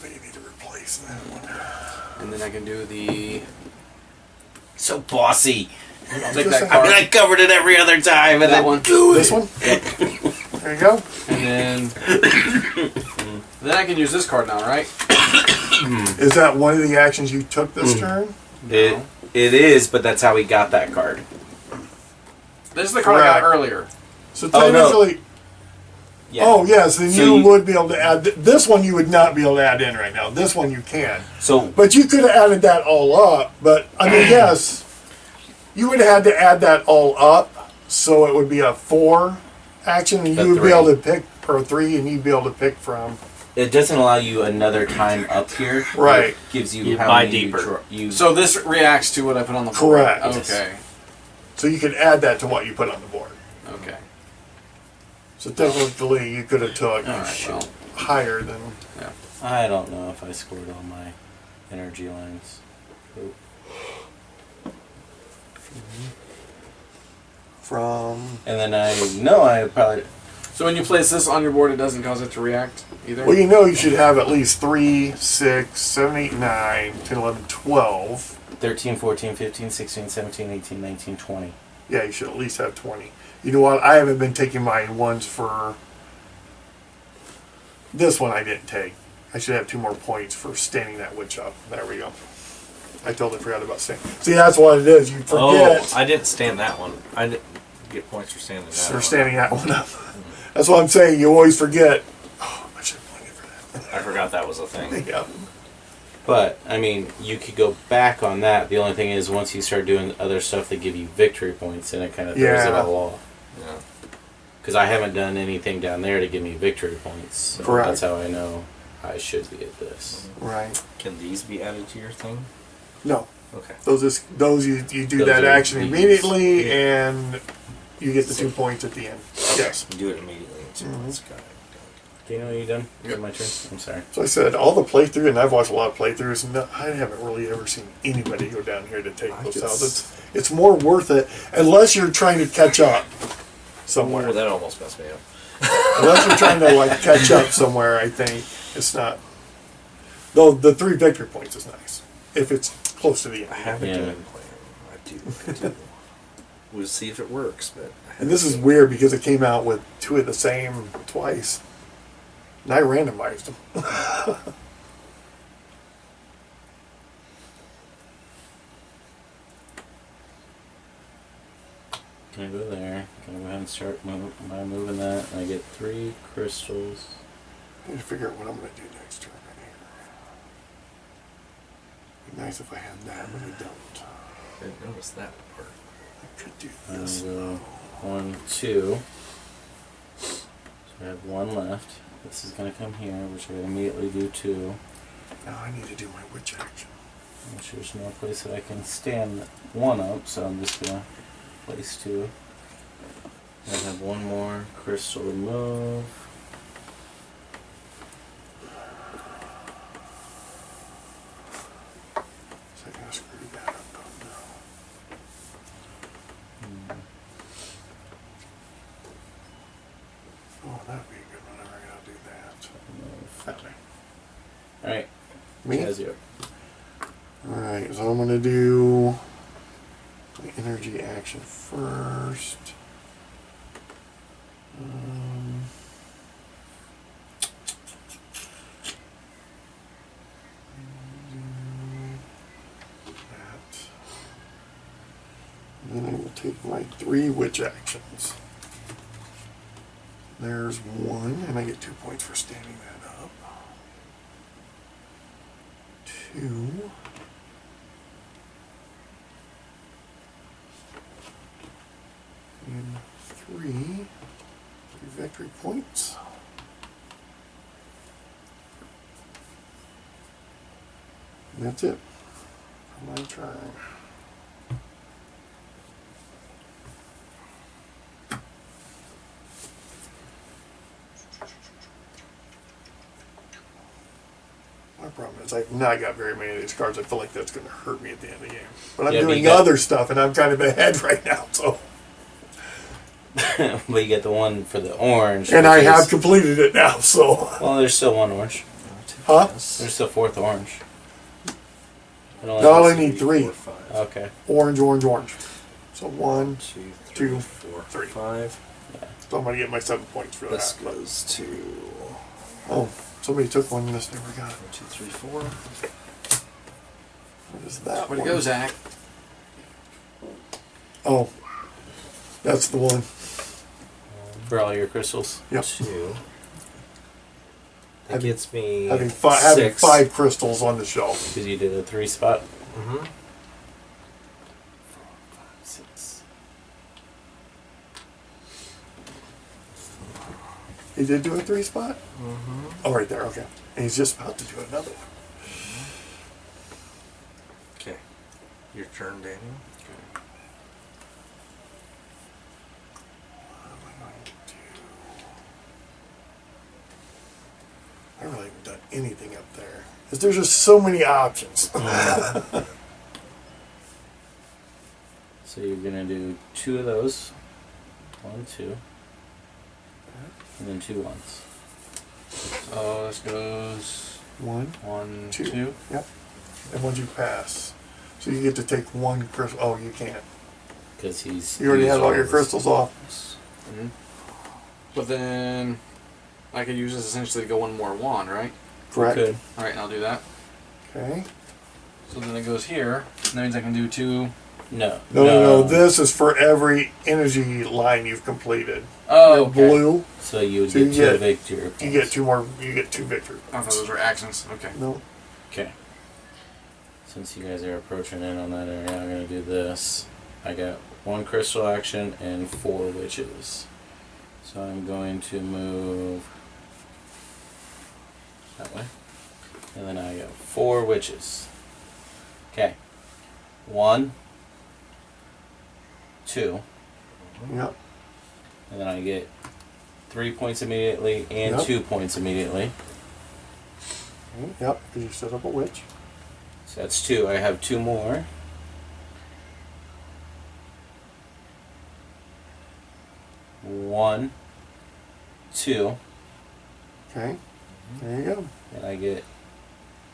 But you need to replace that one. And then I can do the. So bossy. I'll take Just that I mean, card. I covered it every other time, and That then one. This one. There you go. And then I can use this card now, right? Is that one of the actions you took this turn? It is, but that's how we got that card. This is the card I got Correct. earlier. So Oh, no. technically, Yeah. oh yes, then So you you- would be able to add. This one you would not be able to add in right now. This one you can. So But you could have added that all up. But I mean, yes, you would have had to add that all up, so it would be a 4 action, and A you would be 3. able to pick, or 3, and you'd be able to pick from. it doesn't allow you another time up here. Right. It gives you, You how buy many deeper. you So this reacts to what I put on the board. Correct. Okay. So you could add that to what you put on the board. Okay. So technically, you could have took Alright, well. higher than. I don't know if I scored all my energy lines. From. And then I know I probably So when you place this on your board, it doesn't cause it to react either? Well, you know you should have at least 3, 6, 7, 8, 9, 10, 11, 12. 13, 14, 15, 16, 17, 18, 19, 20. Yeah, you should at least have 20. You know what? I haven't been taking my ones for. This one I didn't take. I should have 2 more points for standing that witch up. There we go. I totally forgot about standing. See, that's what it is. You forget Oh, I didn't stand that one. I didn't get points for standing that for one. standing that one up. That's what I'm saying. You always forget. Oh, I should have played it for I forgot that was a thing. that. Yeah. But, I mean, you could go back on that. The only thing is, once you start doing other stuff that give you victory points, then it kind of throws it Yeah. all off. Yeah. Because I haven't done anything down there to give me victory points. So Correct. that's how I know I should be at this. Right. Can these be added to your thing? No. Okay. Those you do Those that are action these. immediately, and you get the 2 points at the end. Yes. You do it immediately. Too. Mhm. That's got it. Daniel, are you done? Yep. My turn? I'm sorry. So I said, all the playthrough, and I've watched a lot of playthroughs, and I haven't really ever seen anybody go down here to take I those just- out. It's more worth it, unless you're trying to catch up somewhere. Oh, that almost messed me up. Unless you're trying to like catch up somewhere, I think it's not. Though the 3 victory points is nice if it's close to the I end. have a Yeah. game plan. I do. We'll see if it works, but. And this is weird because it came out with 2 of the same twice, and I randomized them. Can I go there? Can I go ahead and start by moving that? And I get 3 crystals. I need to figure out what I'm going to do next turn. Right here. Be nice if I had that, but I don't. I didn't notice that part. I could do And this. go 1, 2. I have one left. This is gonna come here, which I immediately do 2. Now I need to do my witch action. Which there's no place that I can stand 1 up, so I'm just gonna place 2. I have 1 more crystal to move. So I gotta screw that up though now. Oh, that'd be a good one. I gotta do that. Move that way. Alright, Me? Chazio. Alright, so I'm gonna do my energy action first. That. And then I will take my 3 witch actions. There's 1, and I get 2 points for standing that up. 2. And 3 victory points. And that's it for my turn. My problem is I've not got very many of these cards. I feel like that's going to hurt me at the end of the game. But I'm Yeah, but doing you got- other stuff, and I'm kind of ahead right now. So, But you get the one for the orange. and I which have is- completed it now. So, Well, there's still 1 orange. huh? There's still 4th orange. It only No, I has- only need 3. 4, 5. Okay. Orange, orange, orange. So 1, 2, 3, 2, 4, 3. 5. So I'm going to get my 7 points for This that. goes to 1, Oh, somebody took one and this never got it. 2, 3, 4. What is that Way to one? go, Zach. Oh, that's the one. For all your crystals. Yep. 2. That Having- gets me Having 6. 5 crystals on the shelf. Because you did a 3 spot. Mm-hmm. 6. He did do a 3 spot? Mm-hmm. Oh, right there, okay. And he's just about to do another one. Okay. Your turn, Daniel. I really haven't done anything up there. Because there's just so many options. So you're gonna do 2 of those. 1, 2. And then 2 ones. So this goes 1, 1, 2. 2. Yep. And once you pass. So you get to take 1 crystal. Oh, you can't. Because he's. You already used have all your his- crystals off. Mm-hmm. But then I could use this essentially to go 1 more wand, right? Correct. Could. All right, and I'll do that. Okay. So then it goes here. And that means I can do 2. No. No. This is for every energy line you've completed. Oh, Your okay. blue, So you would So you get 2 get- victory you points. get 2 more. You get 2 victory. I thought those were actions. Okay. No. Okay. Since you guys are approaching in on that area, I'm gonna do this. I got 1 crystal action and 4 witches. So I'm going to move that way. And then I got 4 witches. Okay. 1, 2, Yep. and then I get 3 points immediately and Yep. 2 points immediately. Yep. Because you set up a witch. So that's 2. I have 2 more. One, 2, Okay. There you go. and I get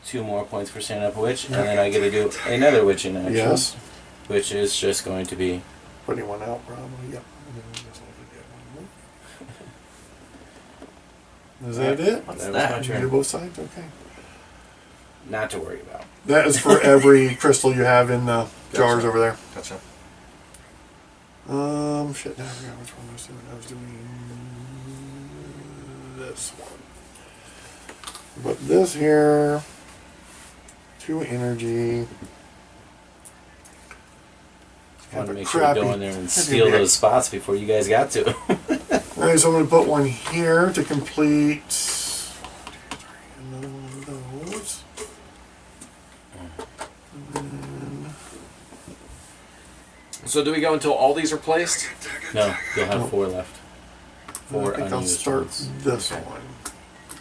2 more points for standing up a witch, and then I get to do another witch in action. Yes. Which is just going to be Putting one out probably. Yep. Is that it? What's that was that? my You do turn. both sides? Okay. Not to worry about. That is for every crystal you have in the jars Gotcha. over there. Gotcha. Shit, now I forgot which one I was doing. I was doing this one. But this here, 2 energy. I want to Have a make sure you go crappy- in there and have steal your- those spots before you guys got to. Alright, so I'm going to put one here to complete another one of those. So do we go until all these are placed? No, you'll have 4 left. And I 4 think I'll unused start ones. this one.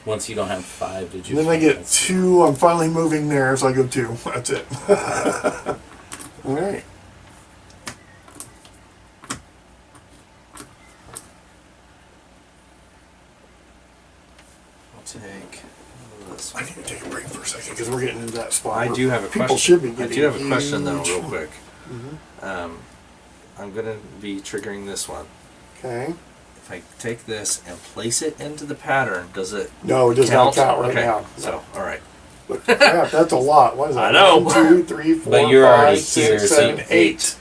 Once you don't have 5 digits. And then I get 2. I'm finally moving there, so I go 2. That's it. Alright. I'll take this I one. need to take a break for a second because we're getting into that spot. I where do have a people question. should be I getting do have a question though, huge. real quick. Mhm. I'm gonna be triggering this one. Okay. If I take this and place it into the pattern, does it No, it does not count right okay. now. So, all right. But crap, that's a lot. What is that? I know. 1, 2, 3, 4, But you're 5, already 6, here, so 7, you- 8.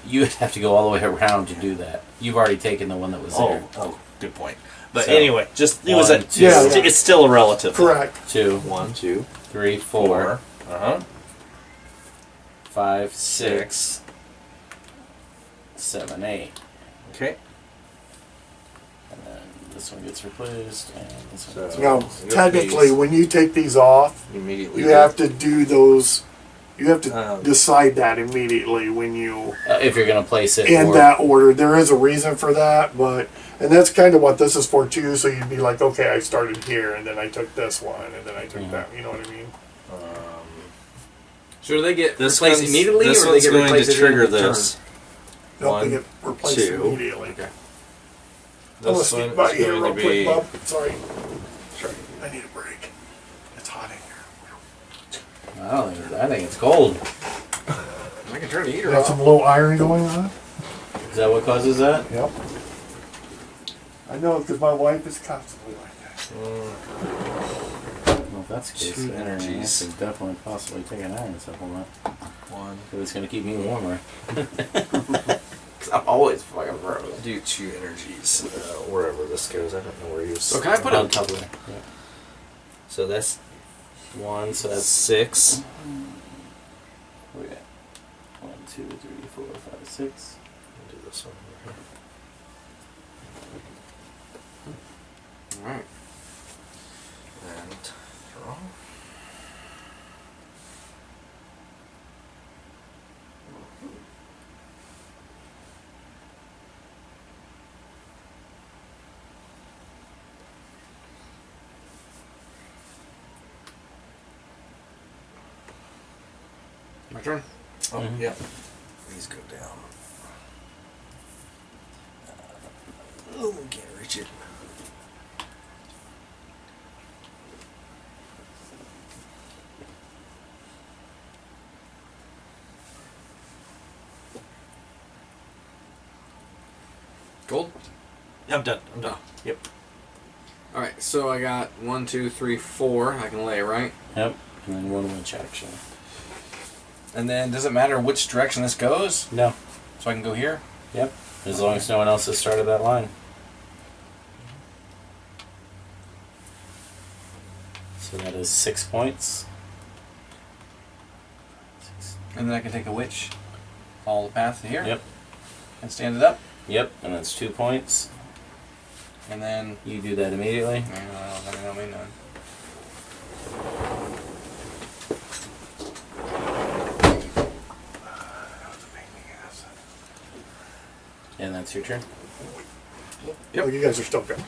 You would have to go all the way around to do that. You've already taken the one that was there. Oh, good point. But So, anyway, just it was a. 1, 2, Yeah, yeah. It's still a relative. Correct. 2, 1, 2, 3, 4, 4. 5, 6, 6. 7, 8. Okay. And then this one gets replaced, and this one So- gets Now, replaced. technically, when you take these off, Immediately. you have to do those. You have to Um, decide that immediately when you If you're going to place it in or- that order. There is a reason for that, but and that's kind of what this is for too. So you'd be like, okay, I started here, and then I took this one, and then I took that. You know what I mean? So do they get This replaced one's, immediately, this or do one's they get going replaced to at the end trigger of the turn? this. Don't One, they get replaced 2. immediately? Okay. I'm gonna This sneak one by is here going real to quick, be. Bob. Sorry, Sure. I need a break. It's hot in here. I think it's cold. I can turn the heater Got some off. low iron going on. Is that what causes that? Yep. I know because my wife is constantly like that. Well, if that's the case, 2 then I energies. should definitely possibly take an iron supplement. 1. Because it's going to keep me warmer. Because I'm always fucking frozen. Do 2 energies. Wherever this goes. I don't know where you. So can I put On a top of it. Yeah. So that's 1, so that's 6. we got 1, 2, 3, 4, 5, 6. Do this one here. All right. And draw. My turn. Oh, Mhm. yeah. These go down. Oh, can't reach it. Gold. I'm done. I'm done. Yep. All right. So I got 1, 2, 3, 4. I can lay right. Yep. And then 1 witch action. And then does it matter which direction this goes? No. So I can go here. Yep. As long as no one else has started that line. So that is 6 points. And then I can take a witch, follow the path to here, Yep. and stand it up. Yep. And that's 2 points. And then You do that immediately. I don't mean none. And that's your turn. Yep. Oh, you guys are still going.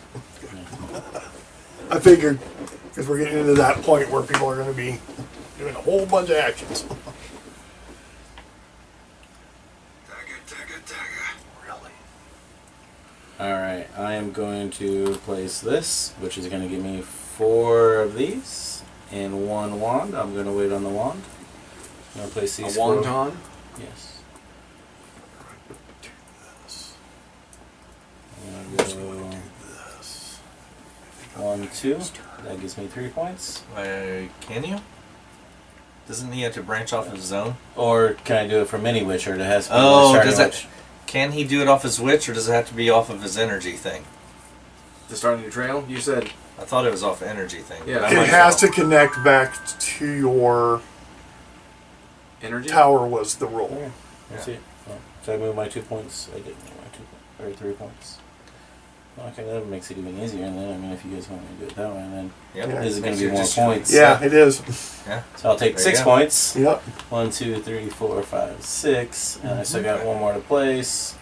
I figured because we're getting into that point where people are going to be doing a whole bunch of actions. Really? Alright, I am going to place this, which is going to give me 4 of these and 1 wand. I'm going to wait on the wand. I'm going to place these A wonton. Yes. I'm going to go 1, 2. That gives me 3 points. Can you? Doesn't he have to branch off his zone? Or can I do it from any witch, or it has to be Oh, my starting does that? witch? Can he do it off his witch, or does it have to be off of his energy thing? To start a new trail. You said I thought it was off energy thing. Yeah. but I It might be has to wrong. connect back to your energy. tower was the rule. Okay. Let's see. Oh, so I move my 2 points. I didn't move my 2 points. Or 3 points. Okay, that makes it even easier. And then, I mean, if you guys want me to do it that way, then Yep. Yeah. this is going Makes to be it more just- points. Yeah, it is. Yeah. So I'll take There you 6 go. points. Yep. 1, 2, 3, 4, 5, 6, and I still got one more to place.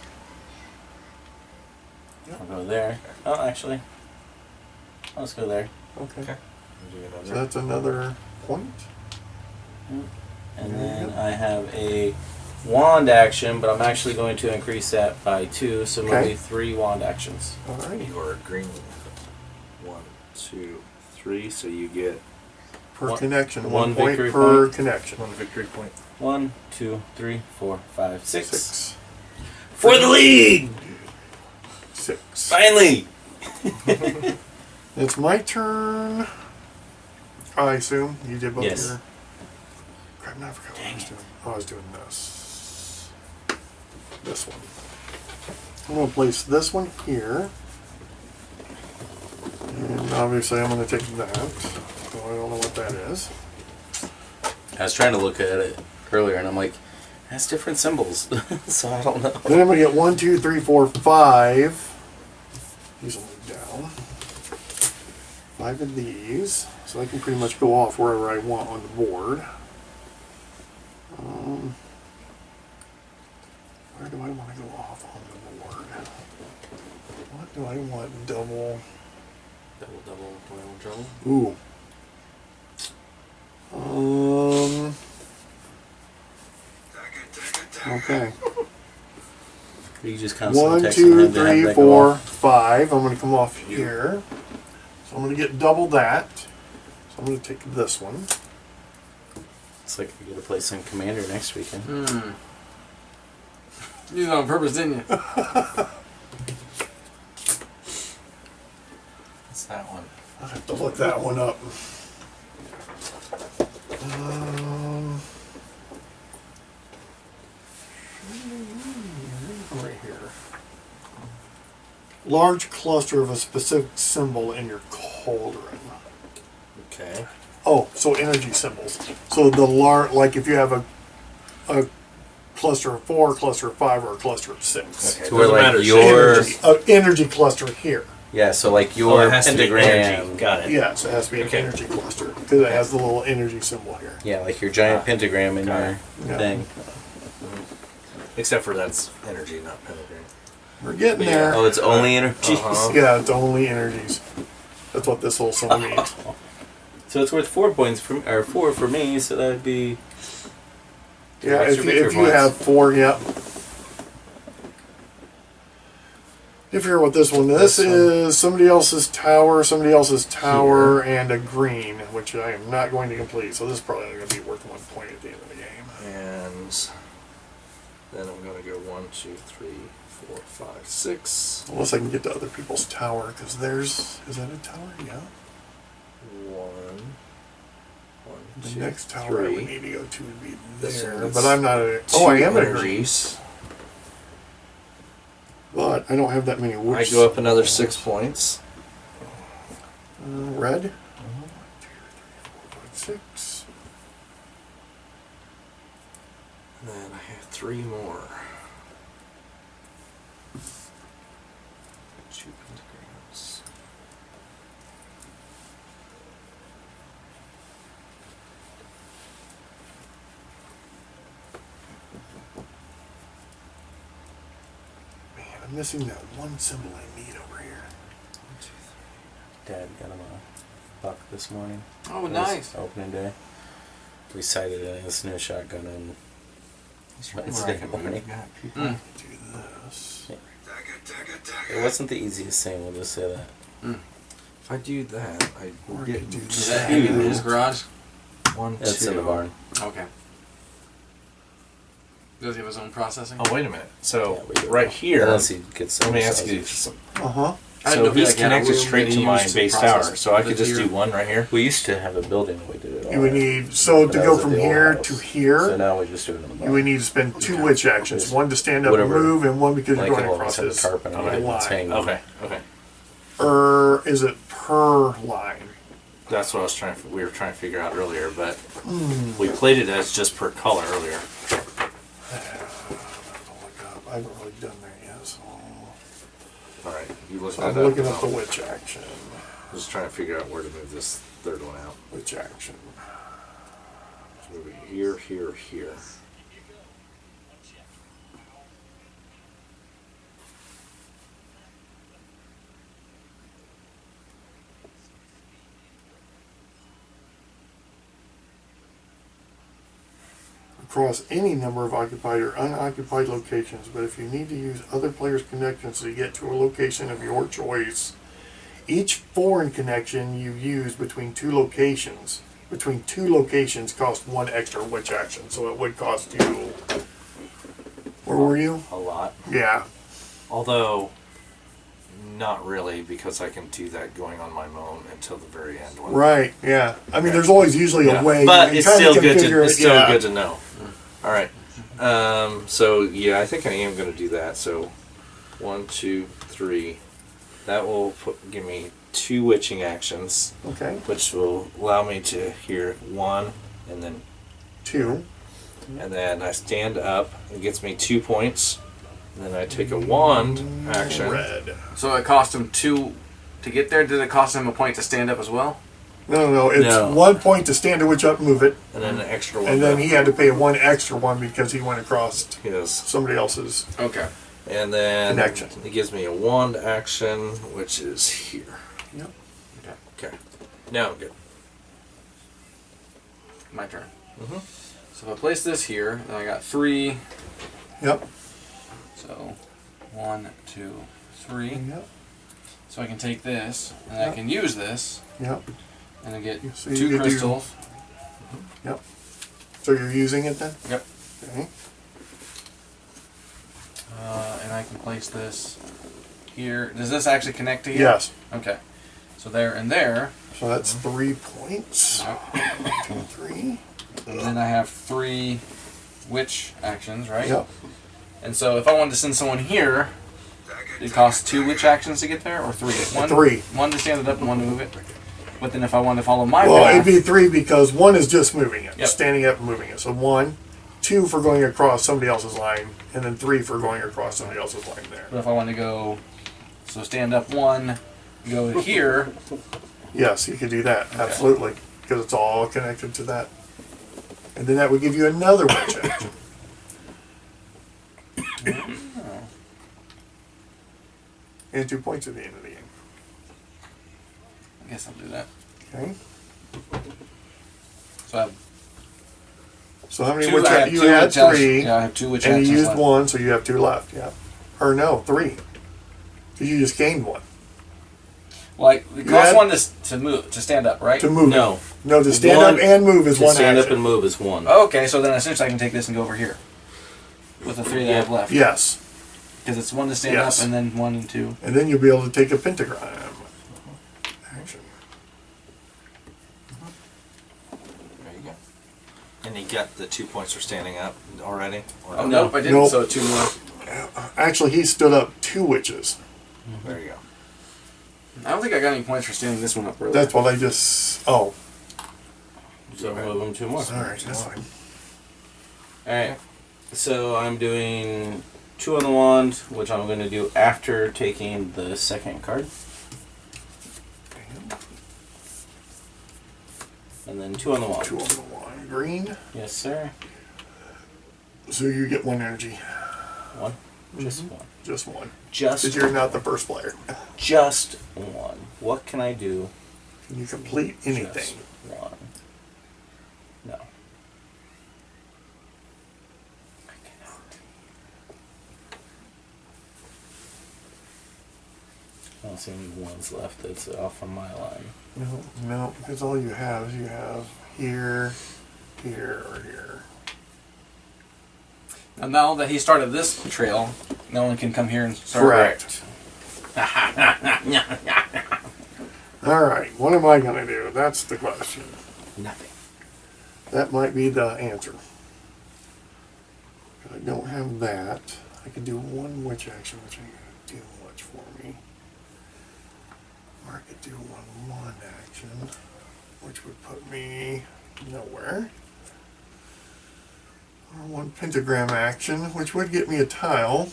Yep. I'll go there. Oh, actually, I'll just go there. Okay. Okay. So that's another point. And There you then go. I have a wand action, but I'm actually going to increase that by 2, so Okay. maybe 3 wand actions. Alrighty. Your green. 1, 2, 3. So you get Per One- connection. one One point victory per point. connection. 1 victory point. 1, 2, 3, 4, 5, 6. 6. For the league! 6. Finally! It's my turn. I assume you did both Yes. your. Crap, now I forgot what I was doing. Oh, I was doing this. This one. I'm going to place this one here. And obviously I'm going to take that. So I don't know what that is. I was trying to look at it earlier, and I'm like, that's different symbols, so I don't know. Then I'm going to get 1, 2, 3, 4, 5. These will move down. 5 of these. So I can pretty much go off wherever I want on the board. Where do I want to go off on the board? What do I want? Double. Double, double trouble. Ooh. Okay. You just constantly 1, texting 2, him to have 3, that go 4, off. 5. I'm going to come off here. So I'm going to get double that. So I'm going to take this one. It's like you're going to play some commander next weekend. Hmm. You did it on purpose, didn't you? What's that one? I'll have to look that one up. Right here. Large cluster of a specific symbol in your cauldron. Okay. Oh, so energy symbols. So the like if you have a cluster of 4, cluster of 5, or a cluster of 6. Okay. To where Doesn't like matter. your Energy cluster here. yeah, so like Oh, your it has to be pentagram. energy. Got it. Yes, it has to be an Okay. energy cluster because it has the little energy symbol here. Yeah, like your giant pentagram in got your it. Yeah. thing. Except for that's energy, not pentagram. We're getting But there. yeah, oh, it's only energies. Uh-huh. Yeah, it's only energies. That's what this whole symbol means. So it's worth 4 points or 4 for me. So that would be Yeah, extra if victory you points. have 4, yep. You figure what this one is. This is somebody else's tower, and a green, which I am not going to complete. So this is probably going to be worth 1 point at the end of the game. And then I'm going to go 1, 2, 3, 4, 5, 6. Unless I can get to other people's tower, because theirs is that a tower? Yeah. 1, The 2, next tower I 3. would need to go to would be This there, one but is I'm not a. Oh, I am at a green, energies. but I don't have that many. I whoops. go up another 6 points. Red. 1, 2, 3, 4, 5, 6. And then I have 3 more. 2 pentagrams. Man, I'm missing that one symbol I need over here. 1, 2, Dad got him a buck this morning. Oh, It was nice. Opening day. We sighted it in his new shotgun on Wednesday morning. Mm. Do this. It wasn't the easiest thing. We'll just say that. If I do that, I Or I get could do Is that hanging in his garage? 1, 2. It's in the barn. Okay. Does he have his own processing? Oh, wait a minute. So, Yeah, we do. right here, Unless he gets let me ask sausage. you some. Uh-huh. I didn't know So if he he's had a connected room straight that to he my used base process tower, so I could the just tier. do 1 right here. We used to have a building that we did it all. You would need, so But to that go was at from the old here house. to So here, now we just do it in the barn. you would need to spend 2 witch actions. One to stand up and Whatever. move, and one because you're Like going it'll across have a this tarp and Okay. it's hanging. line. Okay. Or is it per line? That's what we were trying to figure out earlier, but we played it as just per color earlier. I have to look up. I haven't really done that yet, so. If All right, you look So that I'm up. looking and up the I'll- witch action. Just trying to figure out where to move this third one out. Witch action. So move it here, here, here. Across any number of occupied or unoccupied locations, but if you need to use other players' connections to get to a location of your choice, each foreign connection you use between two locations costs one extra witch action. So it would cost you. Where were you? A lot. Yeah. Although, not really, because I can do that going on my own until the very end. Right. Yeah. I mean, there's always usually a way. But You it's kinda still can good figure to it, it's still yeah. good to know. All right. So yeah, I think I am going to do that. So 1, 2, 3. That will give me 2 witching actions, Okay. which will allow me to hear 1, and then 2. and then I stand up. It gets me 2 points. And then I take a wand action. Red. So it cost him 2 to get there. Did it cost him a point to stand up as well? No. It's No. 1 point to stand a witch up, move it, And then an extra one. and then back. he had to pay 1 extra one because he went across Yes. somebody else's. Okay. And then Connection. it gives me a wand action, which is here. Yep. Okay. Now I'm good. My turn. Mhm. So if I place this here, then I got 3. Yep. So 1, 2, 3. Yep. So I can take this and I Yep. can use this Yep. and then get So you 2 could do- crystals. Yep. So you're using it then? Yep. Okay. And I can place this here. Does this actually connect to here? Yes. Okay. So there and there. So that's 3 points. Yep. 2, 3. And then I have 3 witch actions, right? Yep. And so if I wanted to send someone here, it costs 2 witch actions to get there, or 3? 3. 1 to stand it up and 1 to move it. But then if I wanted to follow my Well, path, it'd be 3 because 1 is just moving it, Yep. standing up and moving it. So 1, 2 for going across somebody else's line, and then 3 for going across somebody else's line there. but if I wanted to go, so stand up 1, go here, Yes, you could do that. Absolutely. Because it's all connected to that. And then that would give you another witch action. And 2 points at the end of the game. I guess I'll do that. Okay. So I have So how many 2, witch I have actions? You 2 had witch actions. 3, Yeah, I have 2 witch and actions you used left. 1, so you have 2 left. Yeah. Or no, 3. Because you just gained 1. Well, it You costs had- 1 to move, to stand up, right? To move. No. No, to stand One- up and move is To 1 stand action. up and move is 1. Okay, so then essentially I can take this and go over here. With the 3 that I have left. Yes. Because it's 1 to stand Yes. up and then 1 and 2. And then you'll be able to take a pentagram. Action. There you go. And you got the 2 points for standing up already? Or Oh, no? nope, I didn't, Nope. so 2 more. Actually, he stood up 2 witches. There you go. I don't think I got any points for standing this one up earlier. That's what I just. Oh, So move them 2 more. alright, that's fine. Alright. So I'm doing 2 on the wand, which I'm going to do after taking the second card. And then 2 on the wand. 2 on the one. Green. Yes, sir. So you get 1 energy. 1. Just 1. Just 1. Just Because you're not the first player. Just 1. What can I do? Can you complete anything? Just 1. No. I cannot. I don't see any 1s left that's off on my line. No, because all you have is you have here, here, or here. And now that he started this trail, no one can come here and start. Correct. Alright, what am I going to do? That's the question. Nothing. That might be the answer. I don't have that. I could do 1 witch action, which ain't gonna do much for me. Or I could do 1 wand action, which would put me nowhere. Or 1 pentagram action, which would get me a tile.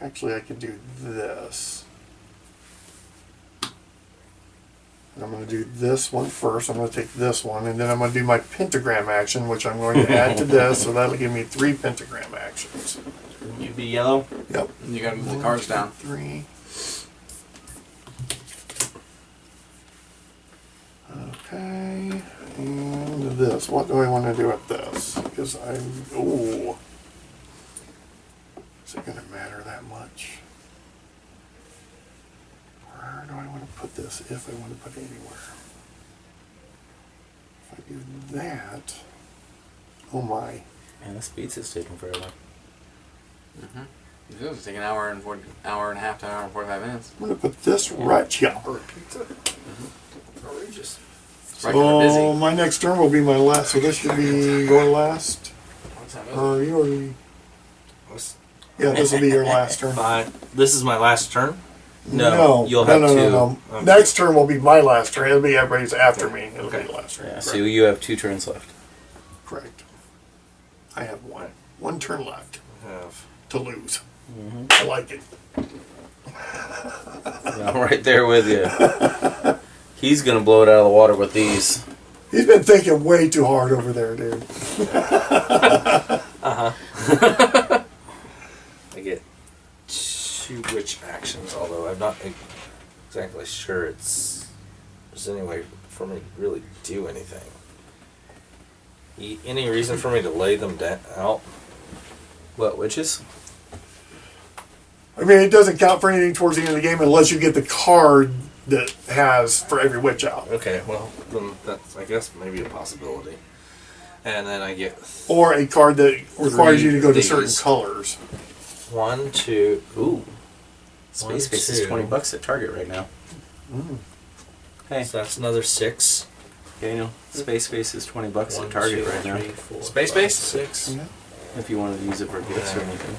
Actually, I could do this. And I'm going to do this one first. I'm going to take this one, and then I'm going to do my pentagram action, which I'm going to add to this, so that'll give me 3 pentagram actions. You'd be yellow. Yep. And you gotta move the cards down. 3. Okay. And this. What do I want to do with this? Because I'm. Ooh. Is it going to matter that much? Where do I want to put this if I want to put it anywhere? If I do that. Oh my. Man, this pizza's taking forever. It was take an hour and a half to an hour and 45 minutes. I'm going to put this right here. Outrageous. Right, 'cause we're busy. So my next turn will be my last. So this should be your last. What's that? Or you already. What's- Yeah, this will be your last turn. Fine. This is my last turn. No, you'll have two. No. Okay. Next turn will be my last turn. It'll be everybody's after me. It'll Okay. be the last turn. Yeah, Correct. so you have 2 turns left. Correct. I have one turn left Have to lose. I like it. I'm right there with you. He's gonna blow it out of the water with these. He's been thinking way too hard over there, dude. I get 2 witch actions, although I'm not exactly sure there's any way for me to really do anything. Any reason for me to lay them out? What, witches? I mean, it doesn't count for anything towards the end of the game unless you get the card that has for every witch out. Okay, well, then that's, I guess, maybe a possibility. And then I get Or a card that requires 3 you to go to these. certain colors. 1, 2. Ooh. Space Base is 2. $20 at Target right now. Hey, So that's another 6. Daniel, Space Base is $20 1, at Target 2, right now. 3, 4, Space 5, Base? 6. Yeah. If you wanted to use it for gifts or Yeah. anything.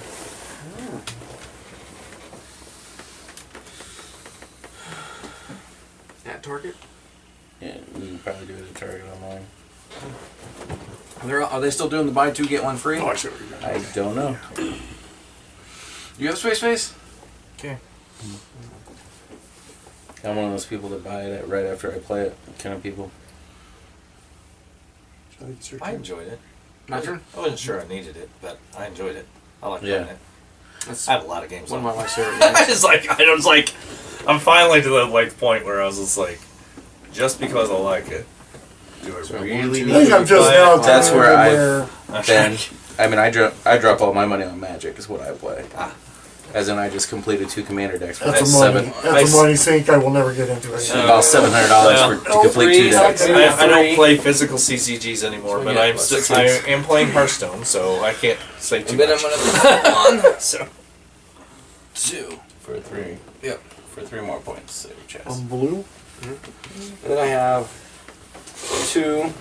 At Target? Yeah, you can probably do it at Target online. Are they still doing the buy 2 get 1 free? Oh, I see what you're doing. I don't know. You have Space Base? Okay. I'm one of those people that buy it right after I play it. Kind of people. I think it's your I turn. enjoyed it. My turn? I wasn't sure I needed it, but I enjoyed it. I like Yeah. playing it. That's I have a lot of games. one of on my it. favorite I games. was like, I'm finally to the point where I was just like, just because I like it, do I So really I need I think to I'm just buy now it? That's to where where Then, I mean, I drop all my money on Magic is what I play. Ah. As in, I just completed 2 commander decks for that's a about money. seven, That's a money sink. I will never get into it. about $700 to complete 2 decks. I don't play physical CCGs anymore, So but yeah, I am playing Hearthstone, so I can't say too And then I'm much. gonna put 1, So 2. For 3. Yep. For 3 more points. Save your chest. On blue. And then I have 2. So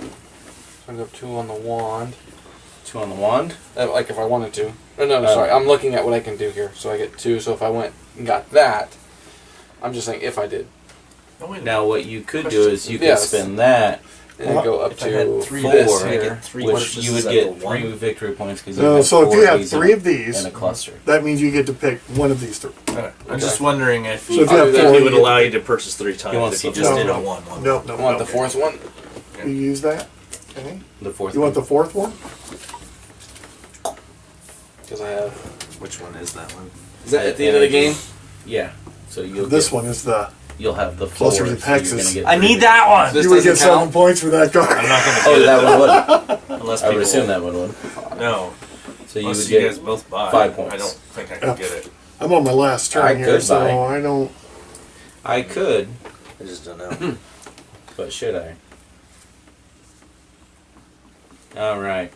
I go 2 on the wand. 2 on the wand. Like if I wanted to. Oh, no, sorry. I'm looking at what I can do here. So I get 2. So if I went and got that, I'm just saying if I did. Now, what you could do is you could Yes. spend that, And then go up if I had to 3 this this, I here. get 3 which purchases you would at get the one. 3 victory points because you No, have so if 4 you have these 3 in of these, a cluster. that means you get to pick one of these 3. Okay. I'm Okay. just wondering if So you, if you have if four, he would you- allow you to purchase 3 times wants if you the just four. did a No, 1. No, I want the okay. 4th one. You use that? Okay. The 4th. You want the 4th one? Because I have. Which one is that one? Is that at the end of the game? Yeah. So you'll This get, one is the. You'll have the 4. Clusters of so you're hexes. gonna get I 3 need that one! This You would get doesn't count? 7 points for that card. I'm not going to Oh, get that it one would. unless I people... would assume that one would. No. So you Unless would you get guys both buy. 5 points. I don't think I can Yeah. get it. I'm on my last turn I here, could so buy. I don't. I could, I just don't know. but should I? All right.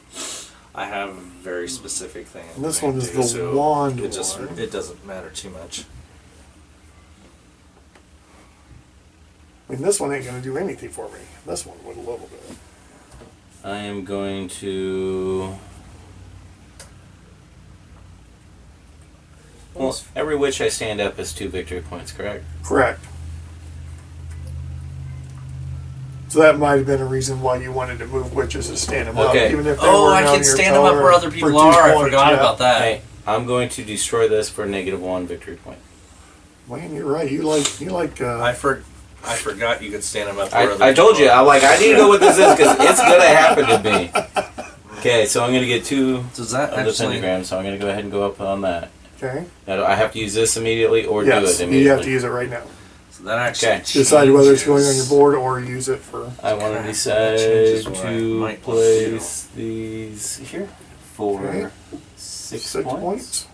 I have a very specific thing. I'm And this going one is to, the so wand it just one. it doesn't matter too much. I mean, this one ain't gonna do anything for me. This one would a little bit. I am going to. Well, every witch I stand up is 2 victory points, correct? Correct. So that might have been a reason why you wanted to move witches to stand them Okay. up, even if they Oh, were I on can your stand them up tower where other for people 2 are. I points, forgot yeah. about that. Hey, I'm going to destroy this for -1 victory point. Man, you're right. You like. I forgot you could stand them up. Where I others told you, are. I'm like, I need to know what this is because it's going to happen to me. Okay, so I'm going to get 2 Does that of the actually? pentagram, so I'm going to go ahead and go up on that. Okay. Now, do I have to use this immediately or Yes, do it you immediately? have to use it right now. So that actually Okay. Decide whether it's going on your changes- board or use it for. I want to Okay, decide that changes what I to might place these here for Okay. 6 6 points.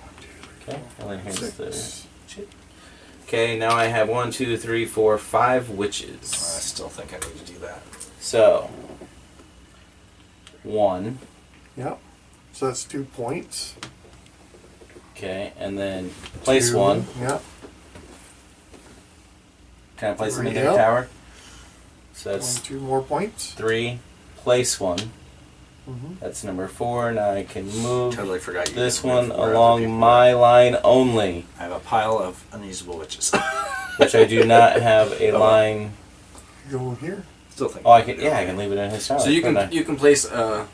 Okay, and then here's the 6. chip. Okay, now I have 1, 2, 3, 4, 5 I witches. still think I need to do that. So 1. Yep. So that's 2 points. Okay, and then place 2. 1. Yep. Can I place it in the Yep. tower? So 1, that's 2 more points. 3. Place 1. Mm-hmm. That's number 4. Now I can move Totally forgot you. this could move one where other along people my line only, were. I have a pile of unusable witches. which I do not have a line. Go here. Still think. Oh, I can leave it in his tower. So you couldn't I? can place a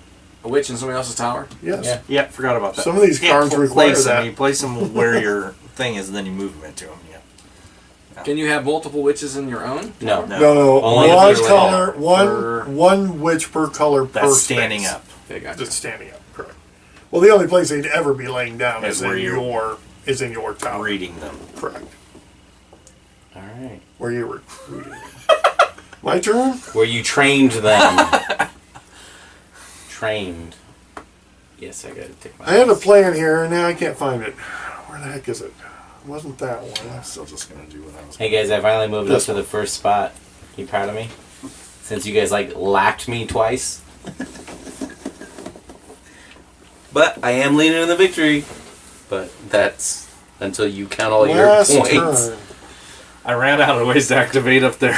witch in somebody else's tower. Yes. Yeah. Yeah, forgot about that. Some of these You cards can't require place them. that. You place them where your thing is, and then you move them into them. Yeah. Can you have multiple witches in your own? No. No. No. Only if One you're color. per- One witch per color per That's standing space. up. Okay, gotcha. That's standing up. Correct. Well, the only place they'd ever be laying down Is is where in you're- your tower. Reading them. Correct. All right. Where you're recruiting. My turn. Where you trained them. Trained. Yes, I gotta take my. I had a plan here, and now I can't find it. Where the heck is it? It wasn't that one. I'm still just gonna do what I was. Hey guys, I finally moved up This to the first spot. You proud of me? Since you guys lacked me twice. But I am leaning in the victory. But that's until you count all Last your points. turn. I ran out of ways to activate up there.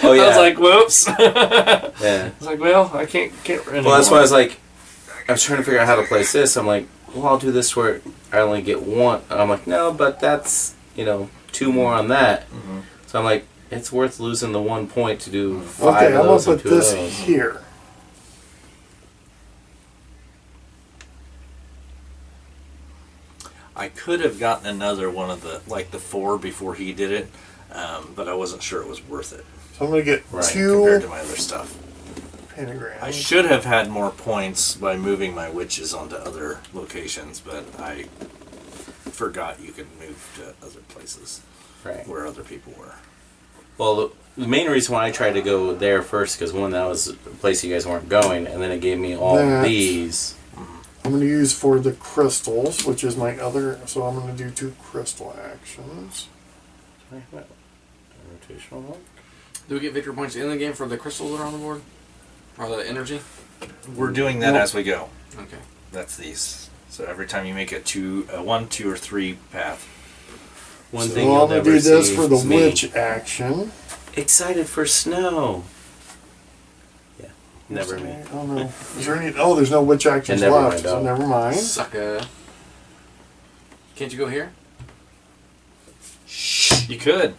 Oh yeah. I was like, whoops. I yeah. was like, well, I can't anymore. Well, that's why I was like, I was trying to figure out how to place this. I'm like, well, I'll do this where I only get 1. And I'm like, no, but that's 2 more on that. Mhm. So I'm like, it's worth losing the 1 point to do 5 Okay, of I'm gonna those and put 2 of this those. here. I could have gotten another one of the 4 before he did it, but I wasn't sure it was worth it So I'm gonna get Right, compared to 2 my other stuff. pentagrams. I should have had more points by moving my witches onto other locations, but I forgot you could move to other places Right. where other people were. Well, the main reason why I tried to go there first, because one, that was a place you guys weren't going, and then it gave me all That- these. I'm going to use for the crystals, which is my other. So I'm going to do 2 crystal actions. Rotational one? Do we get victory points in the game for the crystals that are on the board? Or the energy? We're doing that Nope. as we go. Okay. That's these. So every time you make a 1, 2, or 3 path. One So thing I'm you'll going never to do this see for the is me. witch action. Excited for snow. Yeah, never me. Oh no. Is there any? Oh, there's no witch actions never left. mind, So oh. never mind. Sucker. Can't you go here? You could.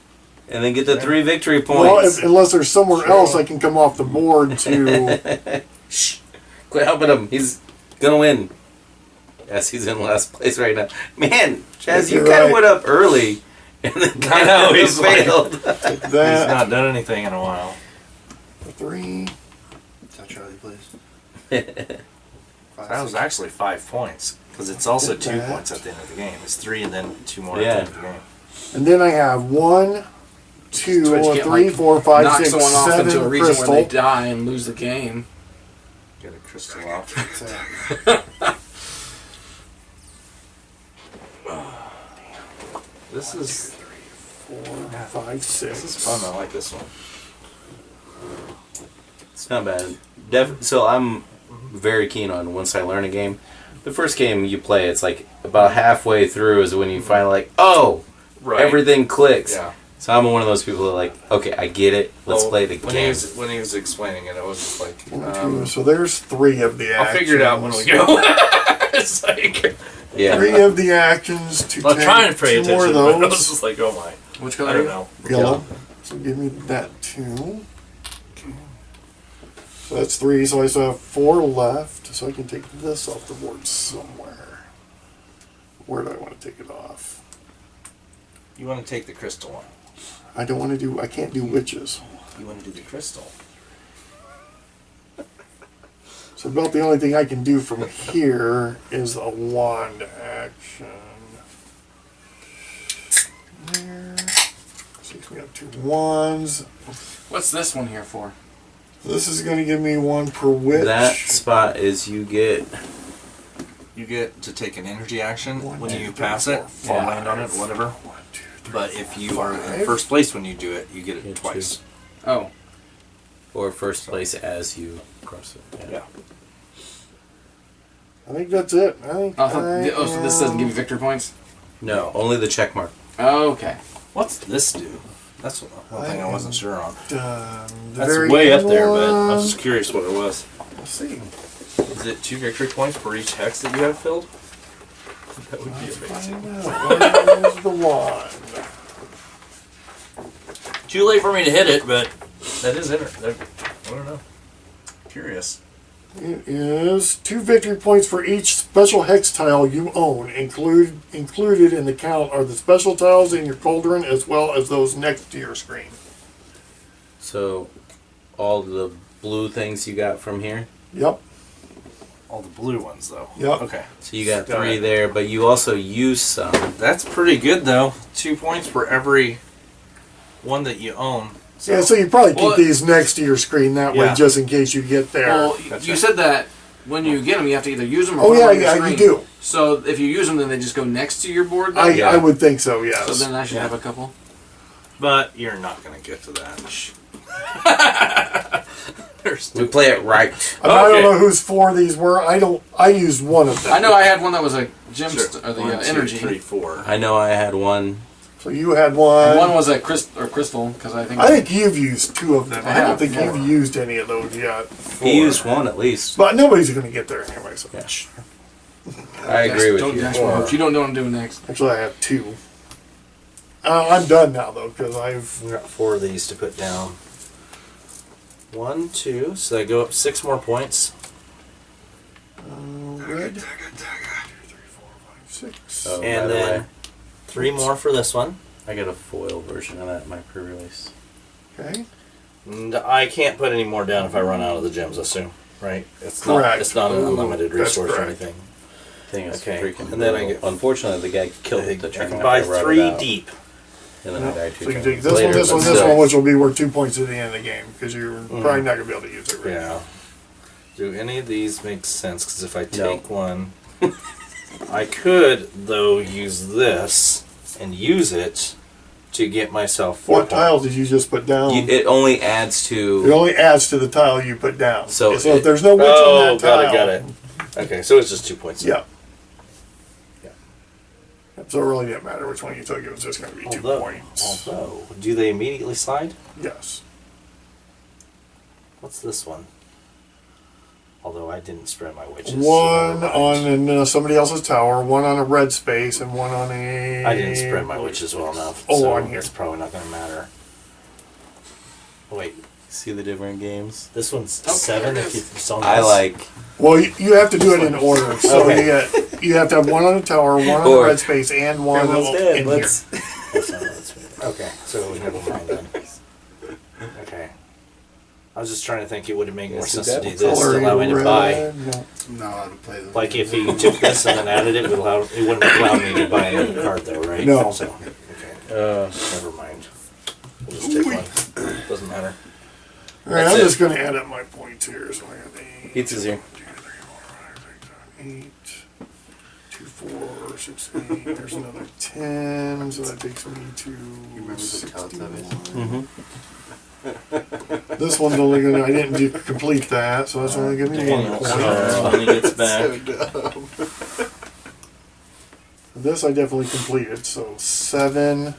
And then get the 3 victory Well, points. unless there's somewhere else I can come off the board to. Shh. Quit helping him. He's gonna win. Yes, he's in last place right now. Man, Chaz, you You're kind of right. went up early. And then I know, kind of he's like- failed. Take He's that. not done anything in a while. 3. Tell Charlie, please. That was actually 5 points. Because it's also Get 2 that. points at the end of the game. It's 3 and then 2 more Yeah. at the end of the game. And then I have 1, 2, Twitch can't, 3, 4, 5, knock 6, someone off into a 7 region where they crystal. die and lose the game. Get a crystal off. This is 4, 5, this is 6. fun. I like this one. It's not bad. So I'm very keen on once I learn a game. The first game you play, it's like about halfway through is when you finally oh, everything clicks. Yeah. So I'm one of those people that okay, I get it. Let's Well, play the when game. When he was explaining it, I was just like, 1, 2. So there's 3 of the I'll actions. figure it out when we go. It's like, Yeah. 3 of the actions to I'm take trying to pay 2 more attention, of but I was those. just like, oh my. Which I color? don't know. Yellow. So give me that 2. So that's 3. So I still have 4 left. So I can take this off the board somewhere. Where do I want to take it off? You want to take the crystal one. I don't want to do. I can't do witches. You want to do the crystal. So about the only thing I can do from here is a wand action. There. So we have 2 wands. What's this one here for? This is going to give me 1 per witch. That spot is you get. You get to take an energy action One, when two, you three, pass four, it, or land on it, five. whatever. 1, 2, 3. But if you are in five. first place when you do it, you get it Yeah, twice. Oh, Or first place as you cross it. Yeah. I think that's it. I think. so this doesn't give you victory points? No, only the check mark. Okay. What's this do? That's one thing I wasn't sure on. Done. The That's very way up end there, but I one. was just curious what it was. Let's see. Is it 2 victory points per each hex that you have filled? That would be amazing. Where is the wand? Too late for me to hit it, but that is in it. I don't know. Curious. It is 2 victory points for each special hex tile you own. Included in the count are the special tiles in your cauldron as well as those next to your screen. So, all the blue things you got from here. Yep. All the blue ones, though. Yep. Okay. So you got Got 3 it. there, but you also use some. That's pretty good, though. 2 points for every one that you own. Yeah, so you probably keep Well, these next to your screen that way Yeah. just in case you get there. Well, That's you right. said that when you get them, you have to either use them or Oh, put them yeah, on your yeah, screen. you do. So if you use them, then they just go next to your board. Then? I would think so, yes. So then I should Yeah. have a couple. But you're not going to get to that. There's We play it right. I don't Okay. know whose 4 these were. I used one of them. I know I had one that was a gem Sure. or the 1, 2, energy. 3, 4. I know I had one. So you had And one. one was a crystal because I think you've used 2 of them. I I don't have think 4. you've used any of those yet. He used one at least. But nobody's going to get there anyway. So. Yeah. I agree with don't you. dash my hopes. You don't know what I'm doing next. Actually, I have 2. I'm done now, though, because I've... We've got 4 of these to put down. 1, 2, so they go up 6 more points. Red. 2, 3, 4, 5, 6. Oh, by And the then way, 3 more for this one. I got a foil version of that in my pre-release. Okay. And I can't put any more down if I run out of the gems, I assume. Right? It's Correct. Not, it's not an unlimited That's resource or correct. anything. Thing is Okay, freaking and then I brutal. get- Unfortunately, the guy killed I the can turn buy after I brought it 3 out. deep. And then I died 2 So you turns take this later, one, this but one, this still. one, which will be worth 2 points at the end of the game, because you're probably not going to be able to use it right Yeah. now. Do any of these make sense? Because if I No. take one, I could, though, use this and use it to get myself 4 What tile did you just put down? It only adds It to. only adds to the tile you put down. So if it- there's no witch Oh, on that tile... got it. Okay, so it's just 2 points. Yeah. Yeah. So it really didn't matter which one you took. It was just going to be 2 points. Although, do they immediately slide? Yes. What's this one? Although I didn't spread my witches. so One never on mind. somebody else's tower, one on a red space, and one on a... I didn't spread my witches well enough. Oh, so on here. It's probably not going to matter. Wait, See the different games? this one's Oh, 7 there it if you is. saw I this. like. Well, you have to do it in order. So Okay. you have to have one on a tower, one on Or- a red space, and one Everyone's in dead. here. Let's. That's not what it's- Okay, so never mind then. Okay. I was just trying to think it would make more Yes, sense the to do devil this to Coloring allow me to buy. red, no. No, I would play them. Like if you took this and then added it, it wouldn't allow me to buy another card though, right? No. So, okay, never mind. We'll just take one. Doesn't matter. All right, That's I'm it. just going to add up my points here. So I got 8. Pizza's here. 1, 2, 3, 4, 5, 6, 7, 8. 2, 4, 6, 8. There's another 10. So that takes me to. remember the count of it? 61. This one's only going to. I didn't complete that, so that's only going to be 1 point. When he gets back. This I definitely completed, so 7.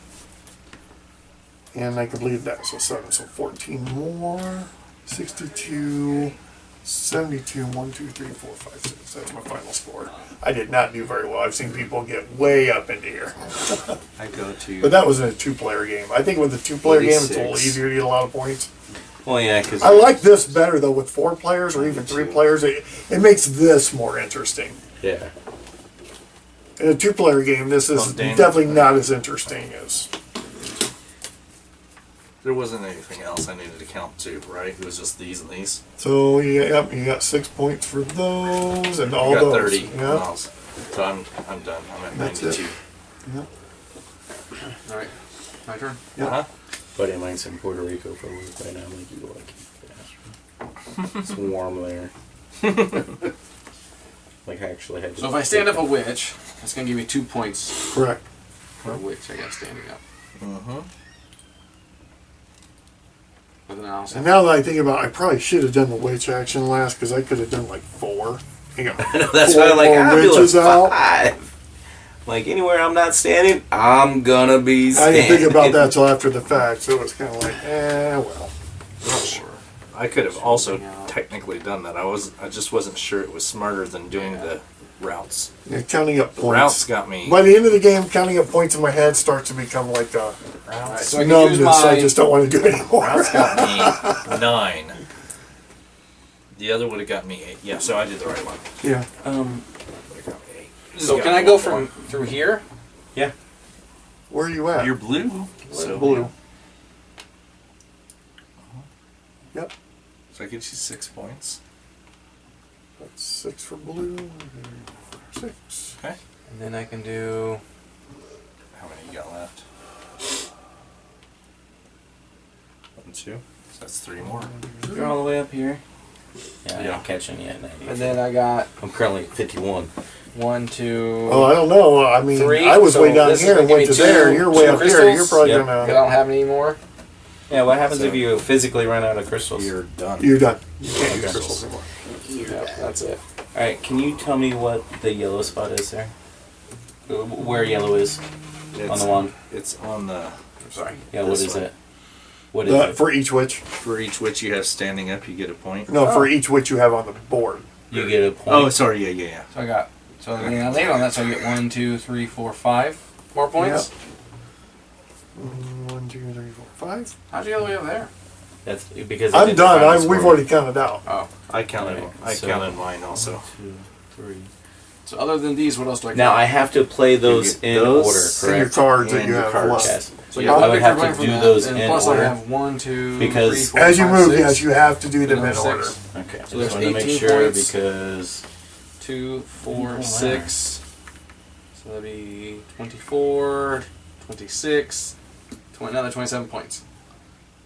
And I completed that, so 7. So 14 more. 62, 72, 1, 2, 3, 4, 5, 6. That's my final score. I did not do very well. I've seen people get way up into here. I go to. But that was in a 2-player game. I think with a 2-player game, it's a little 46. easier to get a lot of points. Well, yeah, because. I like this better, though, with 4 players or even 3 players. It makes this more interesting. Yeah. In a two-player game, this is Mundane. definitely not as interesting as. There wasn't anything else I needed to count too, right? It was just these and these. So you got 6 points for those and all I got those. 30. Yeah. miles. So I'm done. I'm at That's 92. it. Yeah. All right, my turn. Yeah. Uh-huh. Buddy of mine's in Puerto Rico for work right now. I'm like, you like it's warm there. Like I actually had to. So if I stand up a witch, that's gonna give me 2 points Correct. for a witch. I got standing up. Mm-hmm. With an analysis. And now that I think about it, I probably should have done the witch action last because I could have done like 4. You got That's four why I'm like, more I'm witches doing out. 5. Like anywhere I'm not standing, I'm gonna be I standing. didn't think about that till after the fact, so it was kind of like, well. Not sure. I could have also Zooming out. technically done that. I just wasn't sure it was smarter than doing the routes. Yeah, counting up The routes points. got me. By the end of the game, counting up points in my head starts to become like a All right, so I can use numbness. I my. just don't want to do it anymore. Routes got me 9. The other would have got me 8. Yeah, so I did the right one. Yeah. Would've got me 8. So can I go from through here? Yeah. Where are you at? You're blue. So blue. Yep. So I get you 6 points. That's 6 for blue. 6. Okay. And then I can do. How many you got left? 1, 2. So that's 3 more. You're all the way up here. Yeah, I Yeah. ain't catching yet. And then I got I'm currently at 51. 1, 2. Oh, I don't know. I mean, 3. I was So way down this is here and gonna went to give me there. two- You're way two up here. You're crystals? probably Yep. Because I gonna. don't have any more. Yeah, what happens So- if you physically run out of crystals? You're done. You're done. You can't use Okay. crystals anymore. Yeah, that's it. Alright, can you tell me what the yellow spot is there? Where yellow is on the one? It's on the. I'm sorry. Yeah, what This is way. it? What is it? For each witch. For each witch you have standing up, you get a point. No, for each witch you have on the board. You get a point. Oh, sorry. Yeah. So I got. So then I land on that, so I get 1, 2, 3, 4, 5 more points. 1, 2, 3, 4, 5. How'd you get all the way over there? That's because I'm done. I We've already counted out. Oh. I counted. Alright, I so- counted mine also. 1, 2, 3. So other than these, what else do I Now count? I have to play those get in those order, And your correct? cards that And you your have cards. left. Yes. So Yeah, yeah, I would have going to from do that, those and in plus order. I have 1, 2, Because 3, 4, As you 5, move, 6. yes, you have to do them And in then order. 6. Okay. So I there's just wanted to make 18 sure points. because 2, 4, wow. 6. So that'd be 24, 26, another 27 points.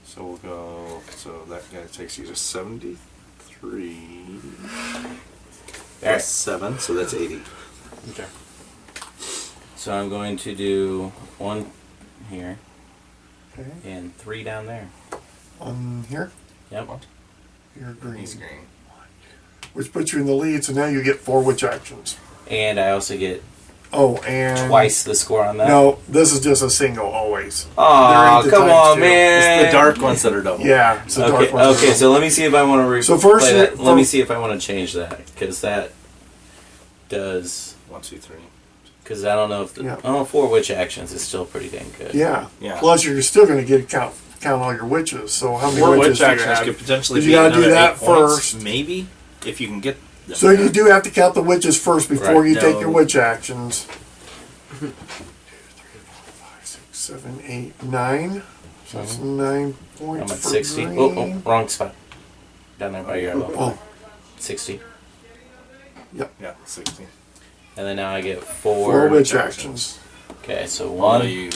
So we'll go. So that guy takes you to 73 plus Alright. 7, so that's 80. Okay. so I'm going to do 1 here Okay. and 3 down there. On here, Yep. you're green. He's green. Which puts you in the lead, so now you get 4 witch actions. And I also get Oh, and twice the score on that. No, this is just a single always. Oh, They're come into on, times two. man. It's the dark ones that are double. Yeah, it's a Okay, dark one. okay. So let me see if I want to So first play that. you- Let me for- see if I want to change that because that does 1, 2, 3. because I don't know if the, Yeah. 4 witch actions is still pretty dang good. Yeah. Yeah. Plus, you're still going to get count all your witches. So how many 4 witches witch do you actions have? could potentially You be gotta do another that 8 points, first. maybe if you can get them. So you do have to count the witches first before Right. you take No. your witch actions. 2, 3, 4, 5, 6, 7, 8, 9. So that's 9 points I'm at for 60. green. Oh, wrong spot. Down there by your elbow. Oh, 60. Yeah, 60. And then now I get 4 4. witch witch actions. Okay, so Although 1. you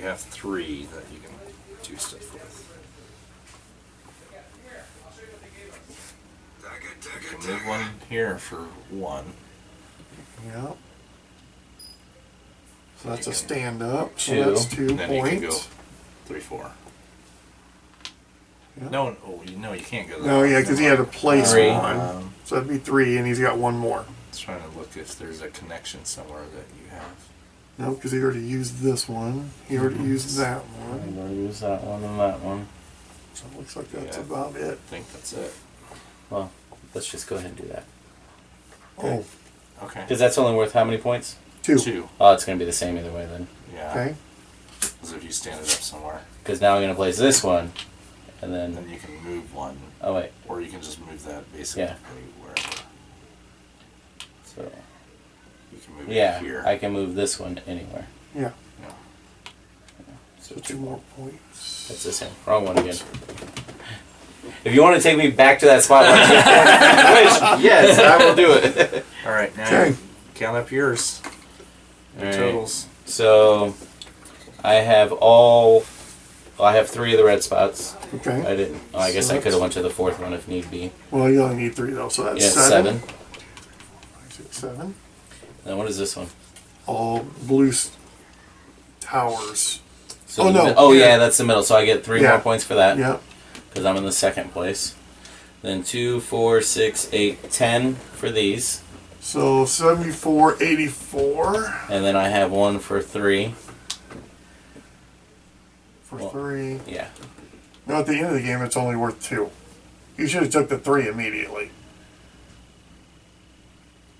have 3 that you can do stuff with. You can move one here for 1. Yeah. So that's a stand up. So 2. that's 2 And then you can go points. 3, 4. Yeah. No, you can't go that No, way. yeah, because he had to place 3. one. So that'd be 3, and he's got 1 more. Trying to look if there's a connection somewhere that you have. No, because he already used this one. He already used that one. I'm going to use that one and that one. So it looks like that's Yeah. about it. I think that's it. Well, let's just go ahead and do that. Oh, Okay. Because that's only worth how many points? 2. 2. Oh, it's going to be the same either way then. Yeah. Okay. As if you stand it up somewhere. Because now I'm going to place this one. And Then then. you can move one. Oh, wait. Or you can just move that basically Yeah. wherever. So. You can move Yeah, it here. I can move this one anywhere. Yeah. No. So 2 more points. That's the same. Wrong one again. If you want to take me back to that spot, which, yes, I will do it. All right, now Okay. count up yours. All right. Totals. So I have I have 3 of the red spots. Okay. I didn't. Oh, I guess I could have went to the 4th one if need be. Well, you only need 3 though, so that's Yeah, 7. 7. 7. Then what is this one? All blue towers. So Oh, the no, oh here. yeah, that's the middle. So I get 3 Yeah. more points for that Yeah. because I'm in the 2nd place. Then 2, 4, 6, 8, 10 for these, So 74, 84 and then I have 1 for 3. for Well, 3. Yeah. No, at the end of the game, it's only worth 2. You should have took the 3 immediately.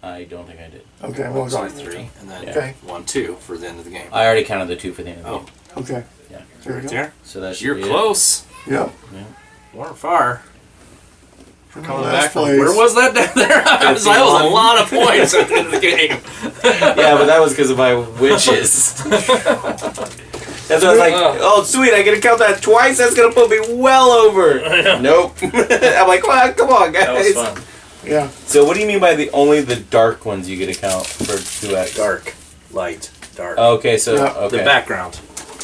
I don't think I did. Okay, well, It's go only 3, and then Okay. 1, 2 for the end of the game. I already counted the 2 for the end of the Oh. game. Okay. Yeah. There you Right go. there. So that should You're be it. close. Yeah. Weren't far. Coming Last back from place. where was that down there? That was a lot of points at the end of the game. Yeah, but that was because of my witches. That's why I was like, oh sweet, I get to count that twice. That's gonna put me well over. Nope. I'm like, well, come on, guys. That was fun. Yeah. So what do you mean by only the dark ones you get to count for 2x? Dark, light, dark. Okay, so Yeah. okay. The background.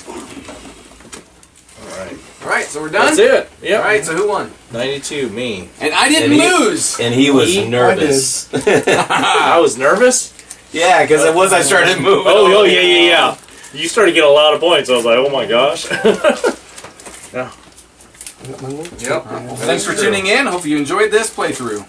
All right. All right, so we're done. That's it. Yeah. All right, so who won? 92, me. And I didn't And he- lose. And he was Me? nervous. I was nervous. Yeah, because once I started moving. Oh, yeah. You started to get a lot of points. I was like, oh my gosh. I got my notes Yep. up there. Well, thanks for tuning in. Hope you enjoyed this playthrough.